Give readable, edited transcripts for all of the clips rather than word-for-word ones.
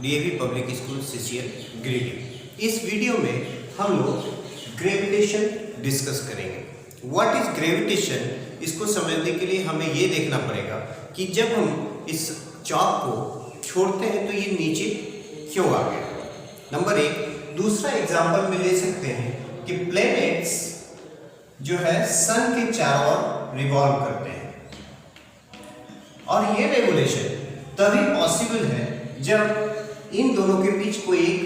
DAV public school CCL Giridih. इस video में हम लोग ग्रेविटेशन डिस्कस करेंगे। What is gravitation? इसको समझने के लिए हमें ये देखना पड़ेगा कि जब हम इस चौक को छोड़ते हैं तो ये नीचे क्यों आ गया। नंबर एक। दूसरा एग्जाम्पल में ले सकते हैं कि प्लैनेट्स जो है सन के चारों ओर रिवॉल्व करते हैं, और ये रेगुलेशन तभी पॉसिबल है जब इन दोनों के बीच कोई एक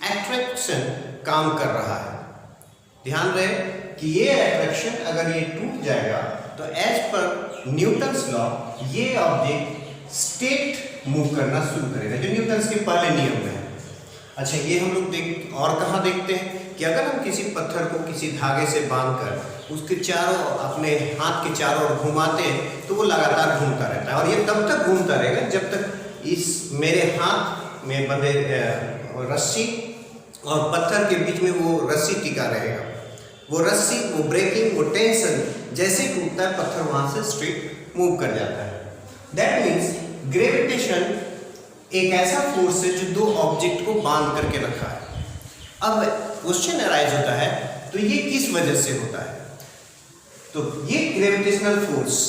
अट्रैक्शन काम कर रहा है। ध्यान रहे कि ये अट्रैक्शन अगर ये टूट जाएगा तो एज पर न्यूटन्स लॉ ये ऑब्जेक्ट स्टेट मूव करना शुरू करेगा, जो न्यूटन्स के पहले नियम में है। अच्छा, ये हम लोग और कहाँ देखते हैं कि अगर हम किसी पत्थर को किसी धागे से बांधकर उसके चारों अपने हाथ के चारों ओर घुमाते हैं तो वो लगातार घूमता रहता है, और ये तब तक घूमता रहेगा जब तक इस मेरे हाथ में बंधे रस्सी और पत्थर के बीच में वो रस्सी टिका रहेगा। वो रस्सी, वो ब्रेकिंग, वो टेंशन जैसे टूटता है पत्थर वहां से स्ट्रेट मूव कर जाता है। दैट मीन्स ग्रेविटेशन एक ऐसा फोर्स है जो दो ऑब्जेक्ट को बांध करके रखा है। अब क्वेश्चन अराइज होता है तो ये किस वजह से होता है? तो ये gravitational force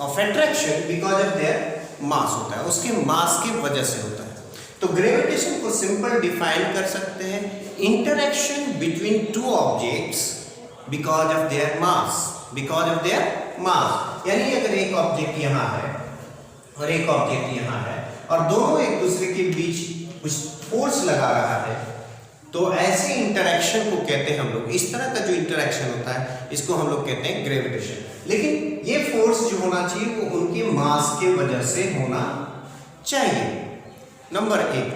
of attraction because of their mass होता है, उसके मास की वजह से होता है। तो ग्रेविटेशन को सिंपल डिफाइन कर सकते हैं, interaction between two objects because of their mass, because of their mass. यानी अगर एक ऑब्जेक्ट यहाँ है और एक ऑब्जेक्ट यहाँ है और दोनों एक दूसरे के बीच कुछ फोर्स लगा रहा है, तो ऐसे इंटरेक्शन को कहते हैं हम लोग, इस तरह का जो इंटरेक्शन होता है इसको हम लोग कहते हैं ग्रेविटेशन। लेकिन ये फोर्स जो होना चाहिए वो उनके मास के वजह से होना चाहिए। नंबर एक,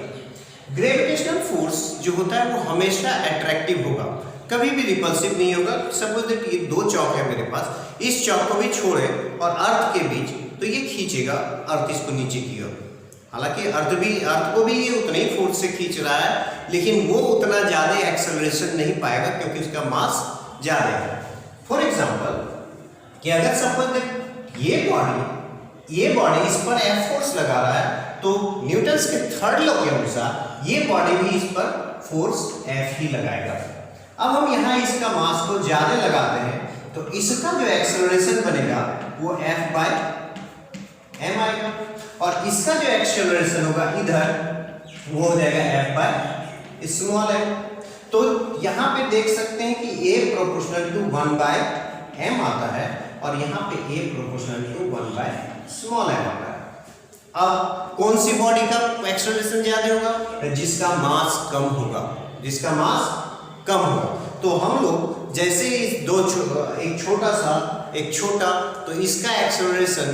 ग्रेविटेशनल फोर्स जो होता है वो हमेशा अट्रैक्टिव होगा, कभी भी रिपल्सिव नहीं होगा। सपोज दैट ये दो चौक है मेरे पास, इस चौक को भी छोड़े और अर्थ के बीच, तो ये खींचेगा अर्थ इसको नीचे की ओर। हालांकि अर्थ को भी ये उतना ही फोर्स से खींच रहा है, लेकिन वो उतना ज़्यादा एक्सेलरेशन नहीं पाएगा क्योंकि उसका मास ज़्यादा है। फॉर एग्जांपल कि अगर सपोज ये बॉडी इस पर एफ फोर्स लगा रहा है, तो न्यूटन्स के थर्ड लॉ के अनुसार ये बॉडी भी इस पर फोर्स एफ ही लगाएगा। अब हम यहाँ इसका मास को ज़्यादा लगाते हैं तो इसका जो एक्सेलरेशन बनेगा वो एफ बाय एम आएगा, और इसका जो एक्सेलरेशन होगा इधर वो हो जाएगा एफ बाय स्मॉल एम। तो यहाँ पे देख सकते हैं कि A proportional to 1 by M आता है और यहाँ पे A proportional to 1 by small M आता है। अब कौन सी बॉडी का एक्सेलरेशन ज्यादा होगा? जिसका मास कम होगा, जिसका मास कम होगा। तो हम लोग जैसे इस दो एक छोटा तो इसका एक्सेलरेशन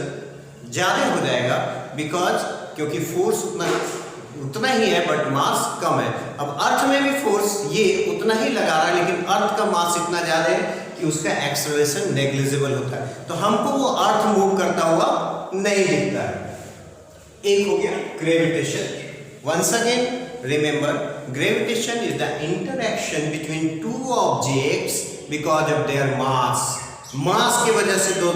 ज्यादा हो जाएगा बिकॉज क्योंकि फोर्स उतना ही है बट मास कम है। अब अर्थ में भी फोर्स ये उतना ही लगा रहा है, लेकिन अर्थ का मास इतना ज्यादा है कि उसका एक्सेलरेशन नेग्लिजिबल होता है, तो हमको वो अर्थ मूव करता हुआ नहीं दिखता है। एक हो गया gravitation. Once again remember, gravitation is the interaction between two objects because of their mass. मास की वजह से दो,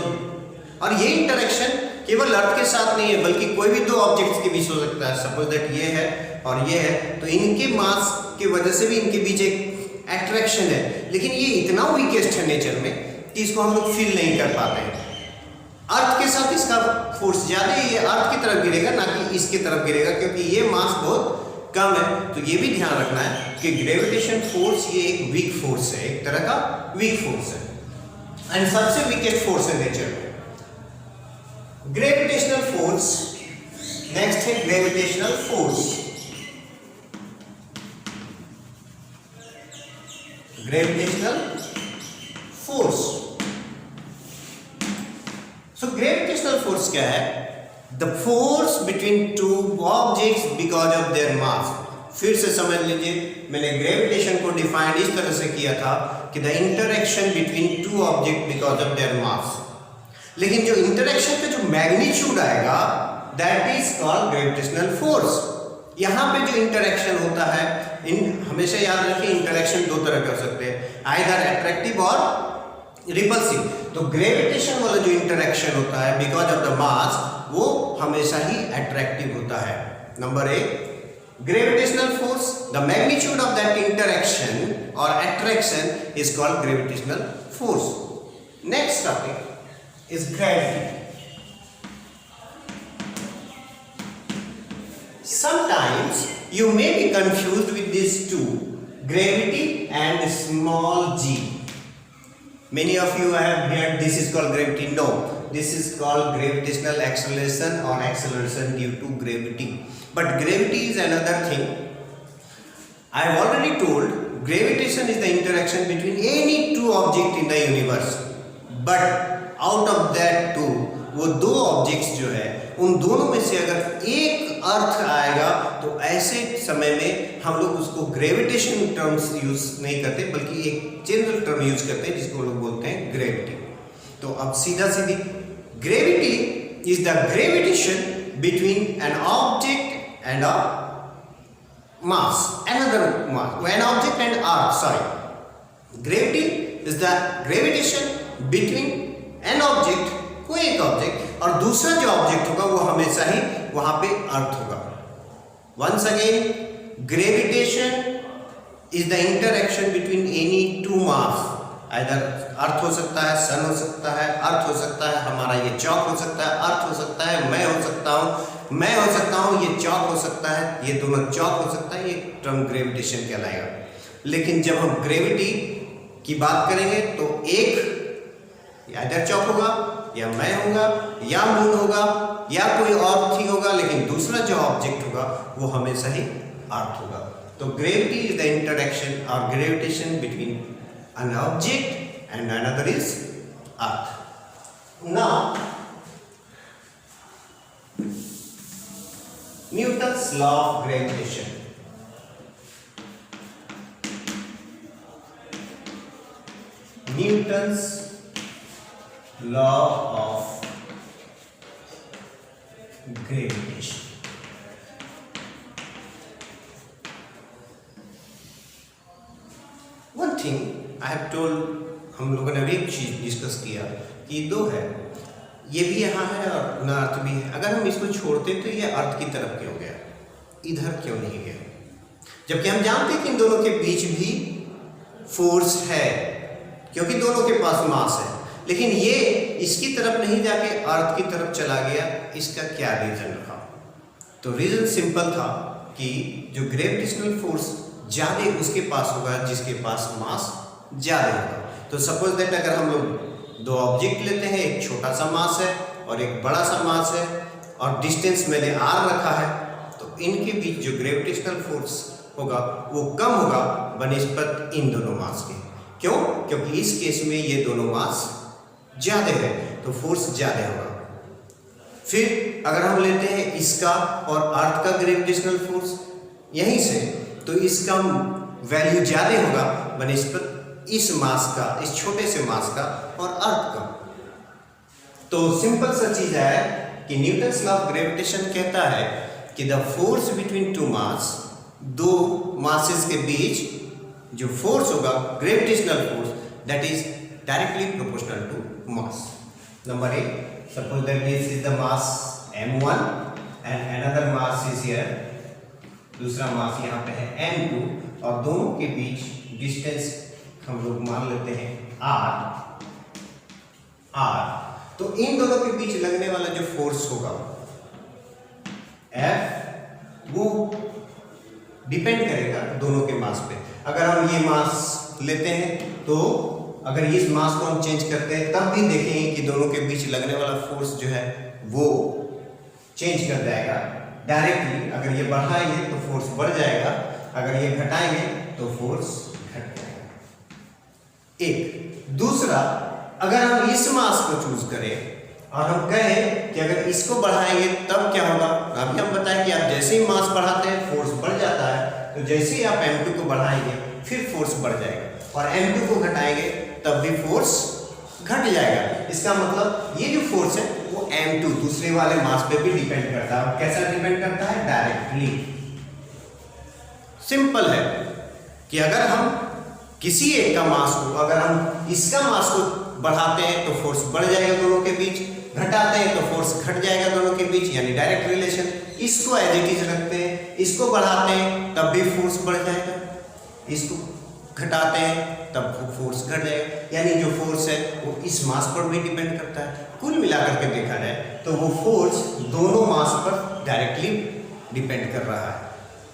और ये इंटरेक्शन केवल अर्थ के साथ नहीं है बल्कि कोई भी दो ऑब्जेक्ट्स के बीच हो सकता है। सपोज दैट ये है और ये है, तो इनके मास की वजह से भी इनके बीच एक अट्रैक्शन है, लेकिन ये इतना वीकेस्ट है नेचर में कि इसको हम लोग फील नहीं कर पाते हैं। अर्थ के साथ इसका फोर्स ज्यादा है, ये अर्थ की तरफ गिरेगा ना कि इसकी तरफ गिरेगा, क्योंकि ये मास बहुत कम है। तो ये भी ध्यान रखना है कि ग्रेविटेशन फोर्स ये एक वीक फोर्स है, एक तरह का वीक फोर्स है एंड सबसे वीकेस्ट फोर्स है नेचर में। ग्रेविटेशनल फोर्स, नेक्स्ट है gravitational force. Gravitational force, so gravitational force क्या है? The force between two objects because of their mass। फिर से समझ लीजिए, मैंने ग्रेविटेशन को डिफाइन इस तरह से किया था कि the interaction between two object because of their mass. लेकिन जो इंटरेक्शन का जो मैग्नीट्यूड आएगा that is called gravitational force. यहाँ पे जो इंटरेक्शन होता है, हमेशा याद रखिए इंटरेक्शन दो तरह कर सकते हैं, आइदर अट्रैक्टिव और रिपल्सिव। तो ग्रेविटेशन वाला जो इंटरेक्शन होता है बिकॉज ऑफ द मास वो हमेशा ही अट्रैक्टिव होता है। नंबर एक। Gravitational force, the magnitude of that interaction or attraction is called gravitational force. Next topic is gravity. Sometimes you may be confused with these two, gravity and small g. Many of you have heard this is called gravity. No, this is called gravitational acceleration or acceleration due to gravity. But gravity is another thing. I have already told gravitation is the interaction between any two objects in the universe. But out of that two, वो दो objects जो है उन दोनों में से अगर एक अर्थ आएगा तो ऐसे समय में हम लोग उसको ग्रेविटेशन टर्म्स यूज नहीं करते बल्कि एक जनरल टर्म यूज करते हैं जिसको लोग बोलते हैं ग्रेविटी। तो अब सीधा सीधी gravity is the gravitation between an object and a mass, another mass, an object and earth, sorry. Gravity is the gravitation between an object, कोई एक ऑब्जेक्ट और दूसरा जो ऑब्जेक्ट होगा वो हमेशा ही वहां पे अर्थ होगा। Once again, gravitation is the interaction between any two mass. Either अर्थ हो सकता है, सन हो सकता है, अर्थ हो सकता है, हमारा ये चौक हो सकता है, अर्थ हो सकता है, मैं हो सकता हूँ, मैं हो सकता हूँ, ये चौक हो सकता है, ये दोनों चौक हो सकता है, ये टर्म ग्रेविटेशन कहलाएगा। लेकिन जब हम ग्रेविटी की बात करेंगे तो एक या इधर चौक होगा या मैं होगा या मून होगा या कोई और थिंग होगा, लेकिन दूसरा जो ऑब्जेक्ट होगा वो हमेशा ही अर्थ होगा। तो ग्रेविटी इज द इंटरेक्शन और gravitation between an object and another is earth. Now Newton's law of gravitation. Newton's law of gravitation. One thing I have told, हम लोगों ने भी एक चीज डिस्कस किया कि दो है, ये भी यहाँ है और न अर्थ भी है। अगर हम इसको छोड़ते तो ये अर्थ की तरफ क्यों गया, इधर क्यों नहीं गया? जबकि हम जानते हैं कि इन दोनों के बीच भी फोर्स है क्योंकि दोनों के पास मास है, लेकिन ये इसकी तरफ नहीं जाके अर्थ की तरफ चला गया। इसका क्या रीजन रहा? तो रीजन सिंपल था कि जो ग्रेविटेशनल फोर्स ज़्यादा उसके पास होगा जिसके पास मास ज़्यादा होगा। तो सपोज दैट अगर हम लोग दो ऑब्जेक्ट लेते हैं, एक छोटा सा मास है और एक बड़ा सा मास है और डिस्टेंस मैंने r रखा है, तो इनके बीच जो ग्रेविटेशनल फोर्स होगा वो कम होगा बनिस्बत इन दोनों मास के। क्यों? क्योंकि इस केस में ये दोनों मास ज़्यादा है तो फोर्स ज़्यादा होगा। फिर अगर हम लेते हैं इसका और अर्थ का ग्रेविटेशनल फोर्स यहीं से, तो इसका वैल्यू ज़्यादा होगा बनिस्बत इस मास का, इस छोटे से मास का और अर्थ का। तो सिंपल सा चीज है कि न्यूटन्स लॉ ऑफ ग्रेविटेशन कहता है कि the force between two mass, दो मासेस के बीच जो फोर्स होगा gravitational force, that is directly proportional to mass. Number 8, suppose that this is the mass m1 and another mass is here, दूसरा mass यहाँ पे है m2 और दोनों के बीच डिस्टेंस हम लोग मान लेते हैं r। तो इन दोनों के बीच लगने वाला जो फोर्स होगा F, वो डिपेंड करेगा दोनों के मास पे। अगर हम ये मास लेते हैं तो अगर इस मास को हम चेंज करते हैं तब भी देखेंगे कि दोनों के बीच लगने वाला फोर्स जो है वो चेंज कर जाएगा डायरेक्टली। अगर ये बढ़ाएंगे तो फोर्स बढ़ जाएगा, अगर ये घटाएंगे तो फोर्स घट जाएगा। एक दूसरा, अगर हम इस मास को चूज करें और हम कहें कि अगर इसको बढ़ाएंगे तब क्या होगा, अभी हम बताएं कि आप जैसे ही मास बढ़ाते हैं फोर्स बढ़ जाता है, तो जैसे ही आप m2 को बढ़ाएंगे फिर फोर्स बढ़ जाएगा और m2 को घटाएंगे तब भी फोर्स घट जाएगा। इसका मतलब ये जो फोर्स है वो m2 दूसरे वाले मास पे भी डिपेंड करता है। कैसा डिपेंड करता है? डायरेक्टली। सिंपल है कि अगर हम किसी एक का मास को, अगर हम इसका मास को बढ़ाते हैं तो फोर्स बढ़ जाएगा दोनों के बीच, घटाते हैं तो फोर्स घट जाएगा दोनों के बीच, यानी डायरेक्ट रिलेशन। इसको एज इट इज रखते हैं, इसको बढ़ाते हैं तब भी फोर्स बढ़ जाएगा, इसको घटाते हैं तब फोर्स घट जाएगा, यानी जो फोर्स है वो इस मास पर भी डिपेंड करता है। कुल मिलाकर के देखा जाए तो वो फोर्स दोनों मास पर डायरेक्टली डिपेंड कर रहा है।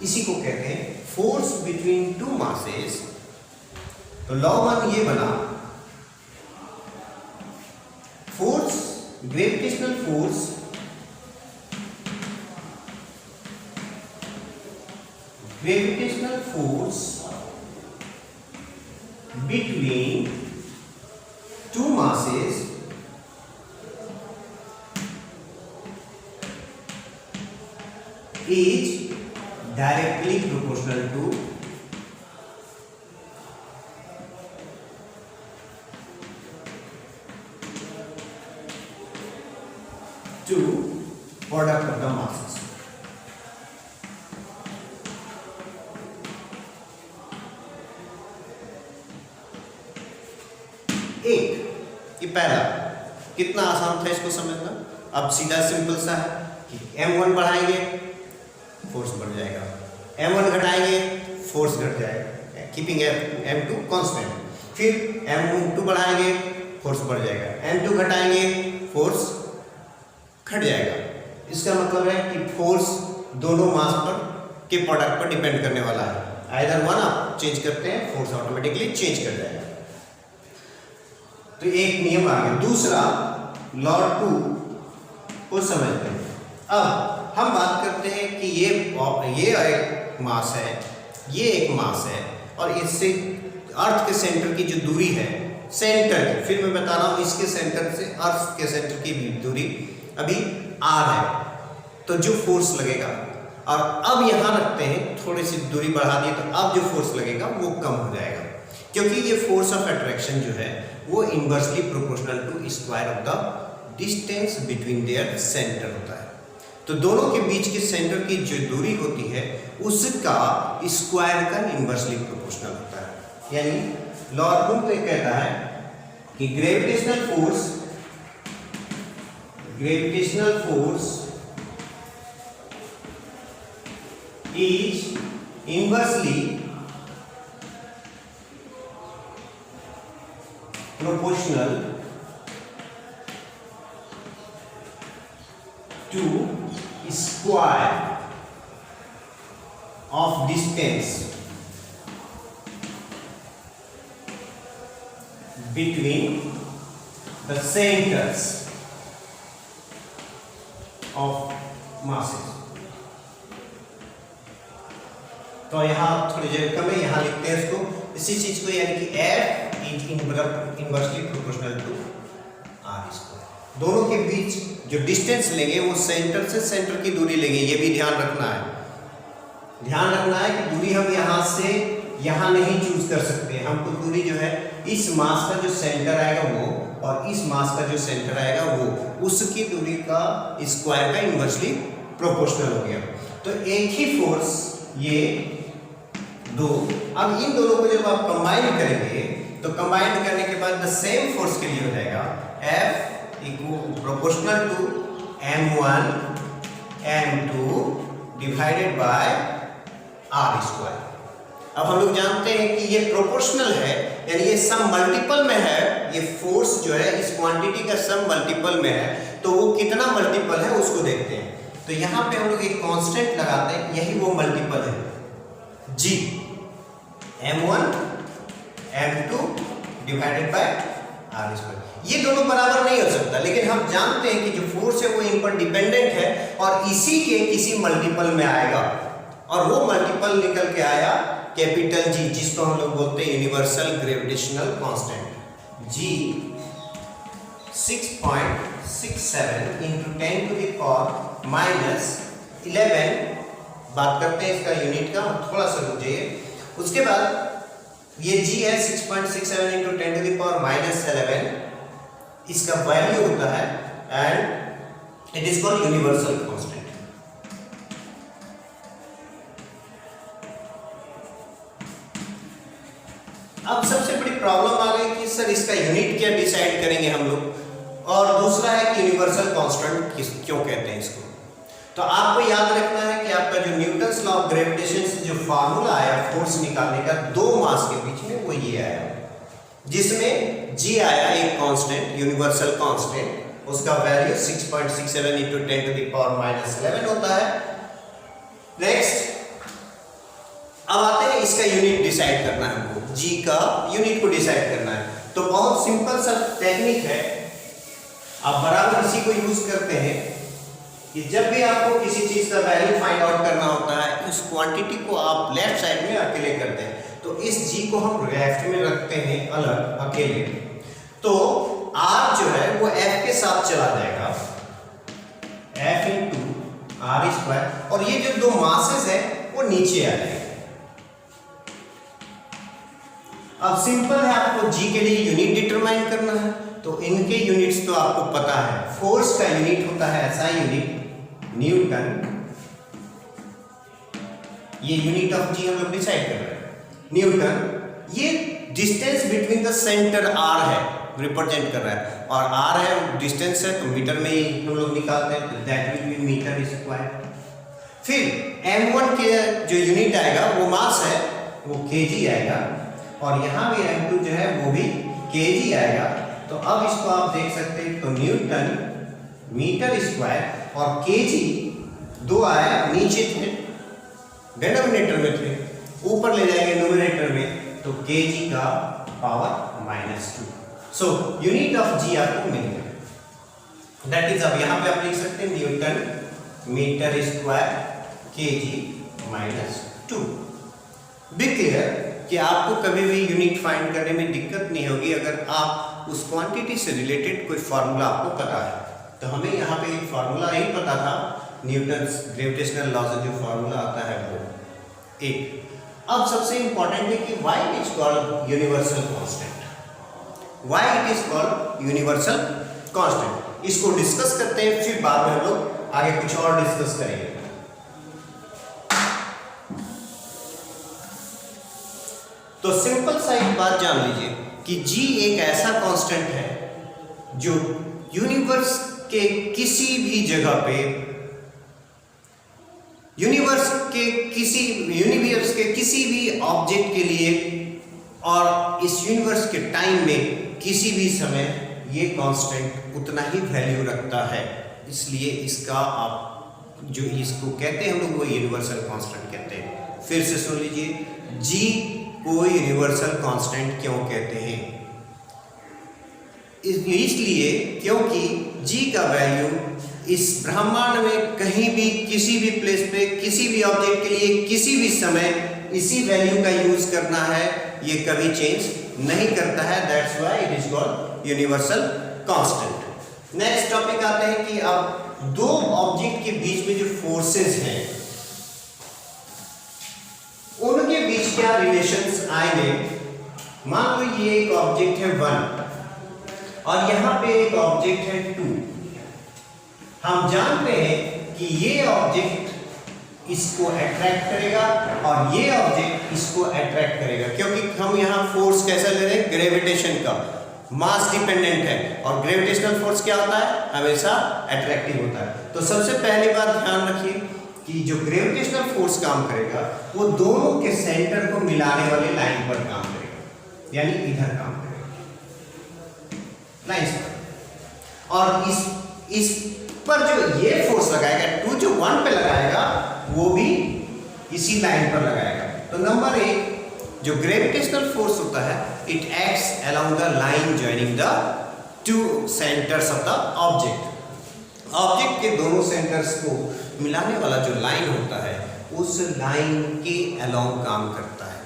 इसी को कहते हैं फोर्स बिटवीन टू मासेस। तो लॉ 1 ये बना, force, gravitational force between two masses is directly proportional to product of the masses। एक ये पहला कितना आसान था इसको समझना। अब सीधा सिंपल सा है कि m1 बढ़ाएंगे फोर्स बढ़ जाएगा, m1 घटाएंगे फोर्स घट जाएगा, कीपिंग m2 कांस्टेंट। फिर m2 बढ़ाएंगे फोर्स बढ़ जाएगा, m2 घटाएंगे फोर्स घट जाएगा। इसका मतलब है कि फोर्स दोनों मास पर के प्रोडक्ट पर डिपेंड करने वाला है। आइदर वन आप चेंज करते हैं, फोर्स ऑटोमेटिकली चेंज कर जाएगा। तो एक नियम आ गया। दूसरा लॉ 2 को समझते हैं। अब हम बात करते हैं कि ये एक मास है, ये एक मास है, और इससे अर्थ के सेंटर की जो दूरी है, सेंटर की, फिर मैं बता रहा हूँ इसके सेंटर से अर्थ के सेंटर की दूरी अभी r है, तो जो फोर्स लगेगा, और अब यहाँ रखते हैं थोड़ी सी दूरी बढ़ा दी तो अब जो फोर्स लगेगा वो कम हो जाएगा, क्योंकि ये फोर्स ऑफ अट्रैक्शन जो है वो inversely proportional to square of the distance between their centre होता है। तो दोनों के बीच के सेंटर की जो दूरी होती है उसका स्क्वायर का इनवर्सली प्रोपोर्शनल होता है। यानी लॉ 2 तो कहता है कि gravitational force is inversely proportional to square of distance between the centers of masses। तो यहाँ थोड़ी जगह कम है, यहाँ लिखते हैं इसको, इसी चीज को, यानी कि F inversely proportional to r square. दोनों के बीच जो डिस्टेंस लेंगे वो सेंटर से सेंटर की दूरी लेंगे, ये भी ध्यान रखना है। ध्यान रखना है कि दूरी हम यहाँ से यहाँ नहीं चूज कर सकते। हमको दूरी जो है इस मास का जो सेंटर आएगा वो, और इस मास का जो सेंटर आएगा वो, उसकी दूरी का स्क्वायर का इनवर्सली प्रोपोर्शनल हो गया। तो एक ही फोर्स ये दो, अब इन दोनों को जब आप कंबाइन करेंगे तो कंबाइन करने के बाद द सेम फोर्स के लिए हो जाएगा F equal proportional to m1 m2 divided by r square. अब हम लोग जानते हैं कि ये प्रोपोर्शनल है, यानी ये सम मल्टीपल में है। ये फोर्स जो है इस क्वांटिटी का सम मल्टीपल में है, तो वो कितना मल्टीपल है उसको देखते हैं। तो यहाँ पे हम लोग एक कांस्टेंट लगाते हैं, यही वो मल्टीपल है G, m1 m2 divided by r square. ये दोनों बराबर नहीं हो सकता, लेकिन हम जानते हैं कि जो फोर्स है वो इन पर डिपेंडेंट है और इसी के किसी मल्टीपल में आएगा, और वो मल्टीपल निकल के आया कैपिटल G, जिसको हम लोग बोलते हैं universal gravitational constant. G 6.67 into 10 to the power minus 11। बात करते हैं इसका यूनिट का, थोड़ा सा रुक जाइए। उसके बाद ये G है 6.67 into 10 to the power minus 11, इसका वैल्यू होता है, and it is called universal constant. अब सबसे बड़ी प्रॉब्लम आ गई कि सर इसका यूनिट क्या डिसाइड करेंगे हम लोग, और दूसरा है कि यूनिवर्सल कांस्टेंट क्यों कहते हैं इसको। तो आपको याद रखना है कि आपका जो न्यूटन्स लॉ ऑफ ग्रेविटेशन से जो फार्मूला आया फोर्स निकालने का दो मास के बीच में, वो ये आया, जिसमें g आया एक कांस्टेंट, यूनिवर्सल कांस्टेंट, उसका वैल्यू 6.67 × 10⁻⁻11 होता है। नेक्स्ट अब आते हैं इसका यूनिट डिसाइड करना है हमको, g का यूनिट को डिसाइड करना है। तो बहुत सिंपल सा टेक्निक है, आप बराबर इसी को यूज करते हैं कि जब भी आपको किसी चीज का वैल्यू फाइंड आउट करना होता है, उस क्वांटिटी को आप लेफ्ट साइड में अकेले करते हैं, तो इस g को हम लेफ्ट में रखते हैं अलग अकेले, तो r जो है वो f के साथ चला जाएगा, f × r², और ये जो दो मासेस है वो नीचे आ जाएंगे। अब सिंपल है, आपको g के लिए यूनिट डिटरमाइन करना है, तो इनके यूनिट्स तो आपको पता है। फोर्स का यूनिट होता है ऐसा यूनिट न्यूटन, ये यूनिट ऑफ g हम लोग डिसाइड कर रहे हैं न्यूटन। ये distance between the centre r है, रिप्रेजेंट कर रहा है, और r है डिस्टेंस है तो मीटर में ही हम लोग निकालते हैं, तो that will be metre square. फिर m1 के जो यूनिट आएगा वो मास है, वो kg आएगा, और यहाँ भी m2 जो है वो भी kg आएगा। तो अब इसको आप देख सकते हैं, तो न्यूटन मीटर स्क्वायर और kg दो आया, नीचे थे डिनोमिनेटर में थे, ऊपर ले जाएंगे न्यूमरेटर में, तो kg का power -2। So unit of g आपको मिल गया, दैट इज, अब यहाँ पे आप लिख सकते हैं newton metre square kg -2। Be clear कि आपको कभी भी यूनिट फाइंड करने में दिक्कत नहीं होगी अगर आप उस क्वांटिटी से रिलेटेड कोई फार्मूला आपको पता है। तो हमें यहाँ पे एक फार्मूला नहीं पता था, न्यूटन्स ग्रेविटेशनल लॉ से जो फार्मूला आता है वो एक। अब सबसे इंपॉर्टेंट है कि why it is called universal constant, why it is called universal constant, इसको डिस्कस करते हैं, फिर बाद में हम लोग आगे कुछ और डिस्कस करेंगे। तो सिंपल सा एक बात जान लीजिए कि g एक ऐसा कांस्टेंट है जो यूनिवर्स के किसी भी जगह पे, यूनिवर्स के किसी भी ऑब्जेक्ट के लिए और इस यूनिवर्स के टाइम में किसी भी समय ये कांस्टेंट उतना ही वैल्यू रखता है। इसलिए इसका आप जो इसको कहते हैं हम लोग, वो यूनिवर्सल कांस्टेंट कहते हैं। फिर से सुन लीजिए, g को यूनिवर्सल कांस्टेंट क्यों कहते हैं? इसलिए क्योंकि g का वैल्यू इस ब्रह्मांड में कहीं भी, किसी भी प्लेस पे, किसी भी ऑब्जेक्ट के लिए किसी भी समय इसी वैल्यू का यूज करना है, ये कभी चेंज नहीं करता है, that's why it is called universal constant. Next topic आते हैं कि अब दो ऑब्जेक्ट के बीच में जो फोर्सेस हैं उनके बीच क्या रिलेशंस आएंगे। मान लो ये एक ऑब्जेक्ट है 1 और यहां पे एक ऑब्जेक्ट है 2। हम जानते हैं कि ये ऑब्जेक्ट इसको अट्रैक्ट करेगा और ये ऑब्जेक्ट इसको अट्रैक्ट करेगा, क्योंकि हम यहां फोर्स कैसा ले रहे हैं, ग्रेविटेशन का, मास डिपेंडेंट है, और ग्रेविटेशनल फोर्स क्या होता है, हमेशा अट्रैक्टिव होता है। तो सबसे पहली बात ध्यान रखिए कि जो ग्रेविटेशनल फोर्स काम करेगा वो दोनों के सेंटर को मिलाने वाली लाइन पर काम करेगा, यानी इधर काम करेगा लाइन पर, और इस पर जो ये फोर्स लगाएगा 2 जो 1 पे लगाएगा वो भी इसी लाइन पर लगाएगा। तो नंबर 1 जो ग्रेविटेशनल फोर्स होता है, it acts along the line joining the 2 centres of the object. Object के दोनों सेंटर्स को मिलाने वाला जो लाइन होता है उस लाइन के अलोंग काम करता है।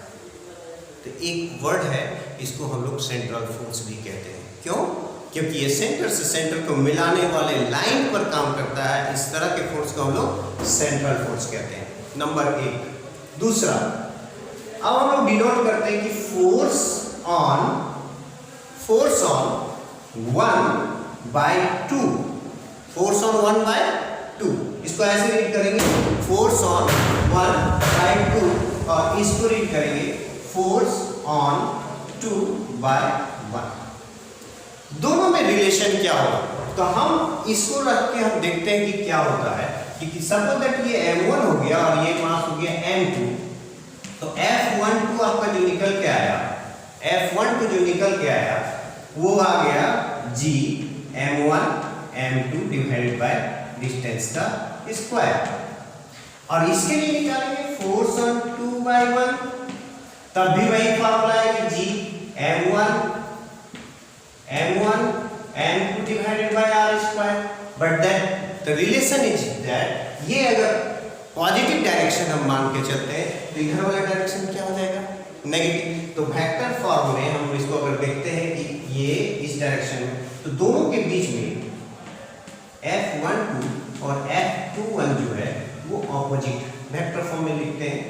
तो एक वर्ड है, इसको हम लोग सेंट्रल फोर्स भी कहते हैं। क्यों? क्योंकि ये सेंटर से सेंटर को मिलाने वाले लाइन पर काम करता है। इस तरह के फोर्स को हम लोग सेंट्रल फोर्स कहते हैं, नंबर 1। दूसरा, अब हम लोग डिनोट करते हैं कि फोर्स ऑन 1/2, फोर्स ऑन 1/2, इसको ऐसे रीड करेंगे, फोर्स ऑन 1/2, और इसको रीड करेंगे फोर्स ऑन 2/1। दोनों में रिलेशन क्या होगा, तो हम इसको रख के हम देखते हैं कि क्या होता है। कि सपोज दैट ये m1 हो गया और ये मास हो गया m2, तो F12 आपका जो निकल के आया, F12 जो निकल के आया वो आ गया G m1 m2 divided by distance का स्क्वायर। और इसके लिए निकालेंगे फोर्स ऑन 2/1, तब भी वही फॉर्मूला है कि G m1 m2 divided by r square, but then the relation is that ये अगर पॉजिटिव डायरेक्शन हम मान के चलते हैं तो इधर वाला डायरेक्शन क्या हो जाएगा, नेगेटिव। तो वेक्टर फॉर्म में हम इसको अगर देखते हैं कि ये इस डायरेक्शन में, तो दोनों के बीच में F12 और F21 जो है वो ऑपोजिट वेक्टर फॉर्म में लिखते हैं,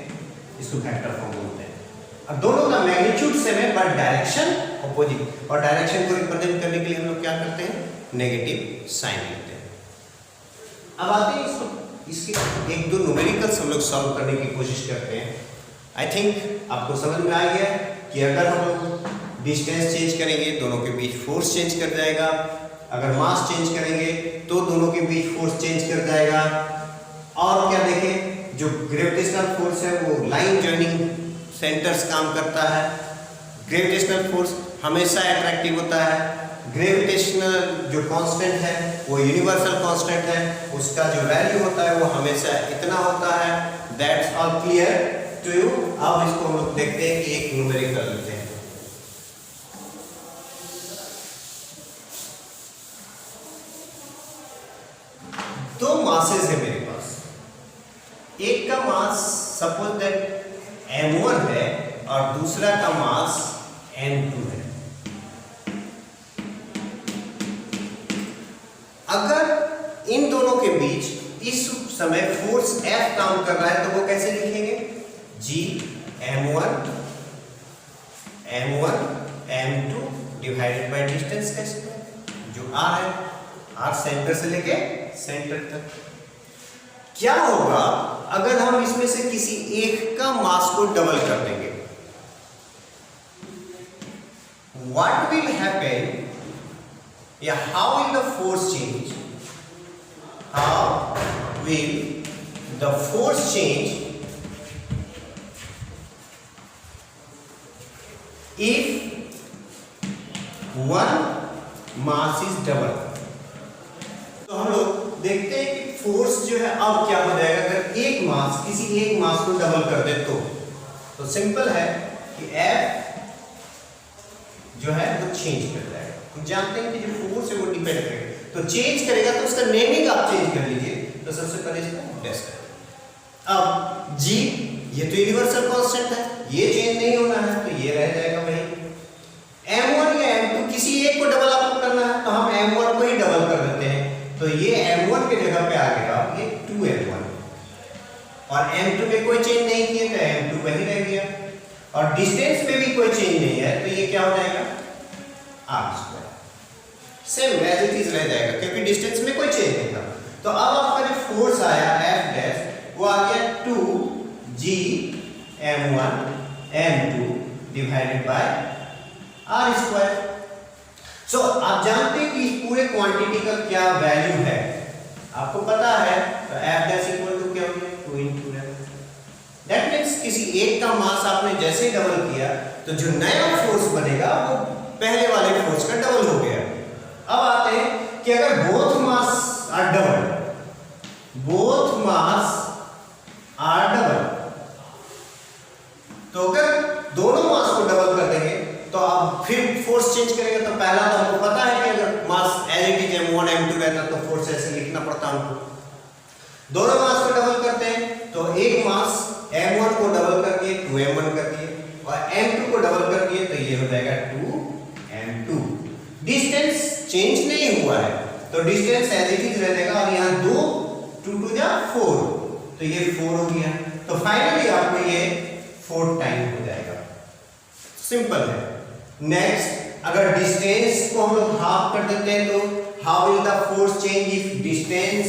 इसको वेक्टर फॉर्म बोलते हैं। अब दोनों का मैग्नीट्यूड सेम है बट डायरेक्शन ऑपोजिट, और डायरेक्शन को रिप्रेजेंट करने के लिए हम लोग क्या करते हैं, नेगेटिव साइन लेते हैं। अब आते हैं इसके एक दो न्यूमेरिकल्स हम लोग सॉल्व करने की कोशिश करते हैं। आई थिंक आपको समझ में आ गया कि अगर हम लोग डिस्टेंस चेंज करेंगे दोनों के बीच फोर्स चेंज कर जाएगा, अगर मास चेंज करेंगे तो दोनों के बीच फोर्स चेंज कर जाएगा। और क्या देखें, जो ग्रेविटेशनल फोर्स है वो लाइन जॉइनिंग सेंटर्स काम करता है। ग्रेविटेशनल फोर्स हमेशा अट्रैक्टिव होता है। ग्रेविटेशनल जो कांस्टेंट है वो यूनिवर्सल कांस्टेंट है, उसका जो वैल्यू होता है वो हमेशा इतना होता है। That's all clear to you. अब इसको हम लोग देखते हैं कि एक न्यूमेरिकल लेते हैं। दो मासेस है मेरे पास, एक का मास सपोज दैट m1 है और दूसरा का मास m2 है। अगर इन दोनों के बीच इस समय फोर्स F काम कर रहा है तो वो कैसे लिखेंगे, G m1 m2 divided by distance का स्क्वायर, जो r है, r सेंटर से लेके सेंटर तक। क्या होगा अगर हम इसमें से किसी एक का मास को डबल कर देंगे, what will happen, या how will the force change, how will the force change if one mass is double। तो हम लोग देखते हैं कि फोर्स जो है अब क्या हो जाएगा अगर एक मास किसी एक मास को डबल कर दे तो सिंपल है कि F जो है वो चेंज कर जाएगा। हम जानते हैं कि जो फोर्स है वो डिपेंड करेगा, तो चेंज करेगा तो उसका नेमिंग आप चेंज कर लीजिए। तो सबसे पहले इसका डैश करें। अब G ये तो यूनिवर्सल कांस्टेंट है, ये चेंज नहीं होना है, तो ये रह जाएगा वही। M1 या M2 किसी एक को डबल आपको करना है तो हम M1 को ही डबल कर देते हैं, तो ये M1 के जगह पे आ गया ये 2M1, और M2 में कोई चेंज नहीं किया तो M2 वही रह गया, और डिस्टेंस में भी कोई चेंज नहीं है तो ये क्या हो जाएगा, r², same as it is रह जाएगा क्योंकि डिस्टेंस में कोई चेंज नहीं था। तो अब आपका जो फोर्स आया F डैश वो आ गया 2G m1 m2 divided bye r²। सो आप जानते हैं कि इस पूरे क्वांटिटी का क्या वैल्यू है, आपको पता है, तो F डैश इक्वल टू क्या हो गया 2 into f। दैट मींस किसी एक का मास आपने जैसे ही डबल किया तो जो नया फोर्स बनेगा वो पहले वाले फोर्स का डबल हो गया। अब आते हैं कि अगर both mass are double, both mass are double, तो अगर दोनों मास को डबल कर देंगे तो अब फिर फोर्स चेंज करेंगे। तो पहला तो हमको पता है कि अगर मास as it is m1 m2 रहता तो फोर्स ऐसे लिखना पड़ता हमको। दोनों मास को डबल करते हैं तो एक मास m1 को डबल कर दिए 2m1 कर दिए, और m2 को डबल कर दिए तो ये हो जाएगा 2m2। डिस्टेंस चेंज नहीं हुआ है तो डिस्टेंस एज इट इज रह जाएगा, और यहाँ 2 2 जा 4 तो ये 4 हो गया। तो फाइनली आपको ये 4 टाइम हो जाएगा। सिंपल है। नेक्स्ट, अगर डिस्टेंस को हम लोग हाफ कर देते हैं तो how will the force change if distance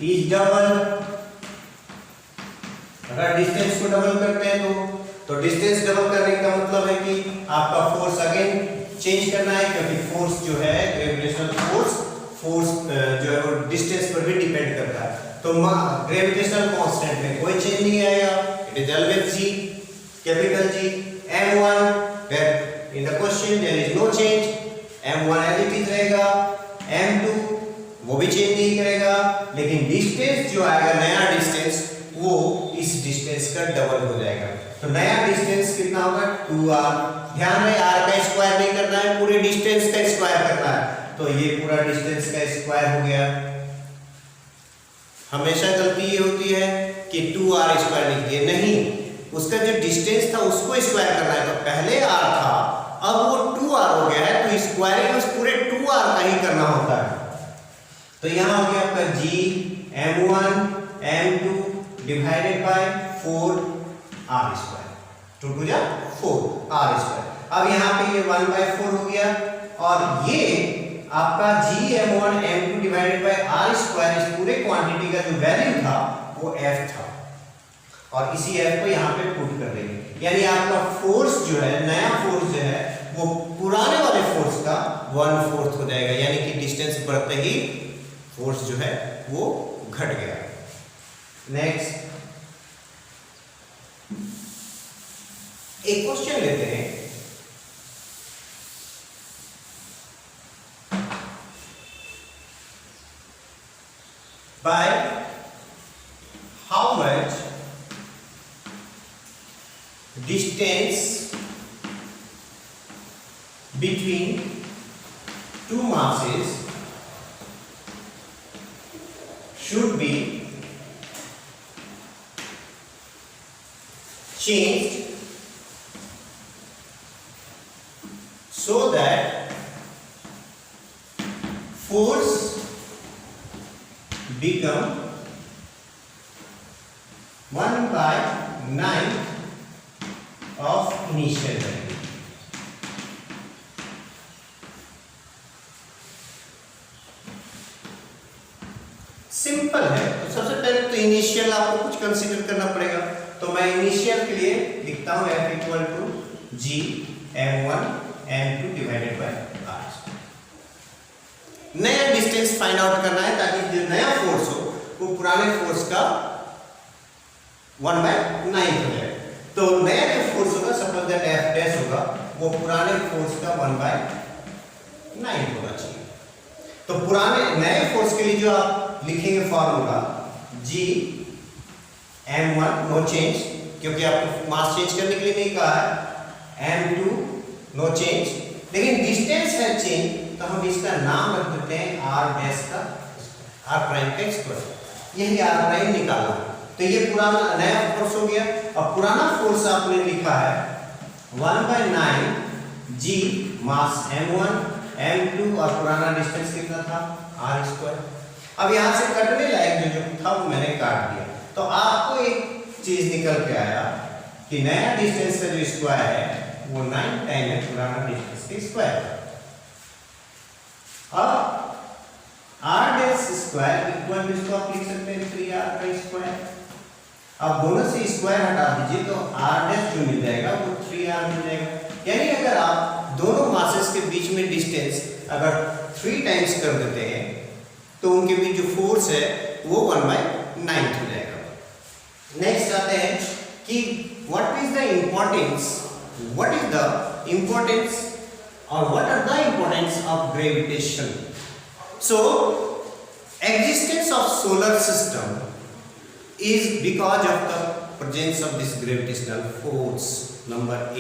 is double, अगर डिस्टेंस को डबल करते हैं तो डिस्टेंस डबल करने का मतलब है कि आपका फोर्स अगेन चेंज करना है, क्योंकि फोर्स जो है ग्रेविटेशनल फोर्स जो है वो डिस्टेंस पर भी डिपेंड करता है। तो ग्रेविटेशनल कांस्टेंट में कोई चेंज नहीं आएगा, it is always G, capital G. m1 in the question there is no change, m1 as it is रहेगा, m2 वो भी चेंज नहीं करेगा, लेकिन डिस्टेंस जो आएगा नया डिस्टेंस वो इस डिस्टेंस का डबल हो जाएगा। तो नया डिस्टेंस कितना होगा 2r। ध्यान रहे r का स्क्वायर नहीं करना है, पूरे डिस्टेंस का स्क्वायर करना है। तो ये पूरा डिस्टेंस का स्क्वायर हो गया। हमेशा गलती ये होती है कि 2r स्क्वायर लिख दिए, नहीं, उसका जो डिस्टेंस था उसको स्क्वायर करना है। तो पहले r था, अब वो 2r हो गया है, तो स्क्वायरिंग उस पूरे 2r का ही करना होता है। तो यहाँ हो गया आपका g m1 m2 divided by 4r square, 2 टू जा 4r स्क्वायर। अब यहाँ पे ये 1/4 हो गया, और ये आपका g m1 m2 divided by r square इस पूरे क्वांटिटी का जो वैल्यू था वो f था, और इसी f को यहाँ पे पुट कर देंगे। यानी आपका फोर्स जो है, नया फोर्स जो है वो पुराने वाले फोर्स का 1/4 हो जाएगा, यानी कि डिस्टेंस बढ़ते ही फोर्स जो है वो घट गया। नेक्स्ट एक क्वेश्चन लेते हैं। By how much distance between two masses should be changed so that force become 1/9 of initial value? Simple है। तो सबसे पहले तो इनिशियल आपको कुछ कंसीडर करना पड़ेगा। तो मैं इनिशियल के लिए लिखता हूं F equal to G m1 m2 divided by r। नया डिस्टेंस फाइंड आउट करना है, ताकि जो नया फोर्स हो वो पुराने फोर्स का 1/9 हो जाए। तो नया जो फोर्स होगा, सपोज दैट F डैश होगा, वो पुराने फोर्स का 1/9 होना चाहिए। तो पुराने नए फोर्स के लिए जो आप लिखेंगे formula G m1 no change, क्योंकि आपको मास चेंज करने के लिए नहीं कहा है, m2 नो चेंज, लेकिन डिस्टेंस है चेंज, तो हम इसका नाम रख देते हैं r डैश का r प्राइम का स्क्वायर, यही r प्राइम निकालना। तो ये पुराना नया फोर्स हो गया। अब पुराना फोर्स आपने लिखा है 1/9 G मास m1 m2, और पुराना डिस्टेंस कितना था r स्क्वायर। अब यहाँ से कटने लायक जो था वो मैंने काट दिया। तो आपको एक चीज निकल के आया कि नया डिस्टेंस का जो स्क्वायर है वो 9 टाइम है पुराना डिस्टेंस के स्क्वायर। अब r dash square equal to, इसको आप लिख सकते हैं 3r का स्क्वायर। अब दोनों से स्क्वायर हटा दीजिए तो r डैश जो मिल जाएगा वो 3r मिल जाएगा। यानी अगर आप दोनों मासेस के बीच में डिस्टेंस अगर 3 टाइम्स कर देते हैं तो उनके बीच जो फोर्स है वो 1/9 हो जाएगा। नेक्स्ट आते हैं कि व्हाट इज द इम्पोर्टेंस और what are the importance of gravitation. So existence of solar system is because of the presence of this gravitational force. Number A,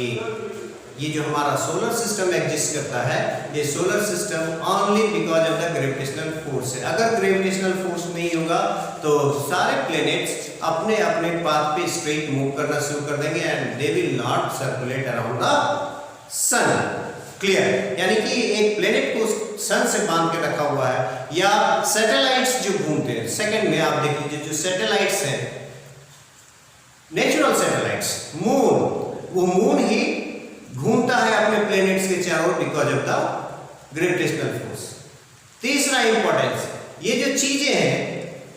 ये जो हमारा सोलर सिस्टम एग्जिस्ट करता है, ये solar system only because of the gravitational force है। अगर gravitational force नहीं होगा तो सारे प्लैनेट्स अपने अपने पाथ पे स्ट्रेट मूव करना शुरू कर देंगे and they will not circulate around the sun. Clear? यानी कि एक प्लैनेट को सन से बांध के रखा हुआ है, या सैटेलाइट्स जो घूमते हैं। सेकंड में आप देख लीजिए जो सैटेलाइट्स हैं, नेचुरल सैटेलाइट्स, मून, वो मून ही घूमता है अपने प्लैनेट्स के चारों because of the gravitational force. तीसरा इंपॉर्टेंस, ये जो चीजें हैं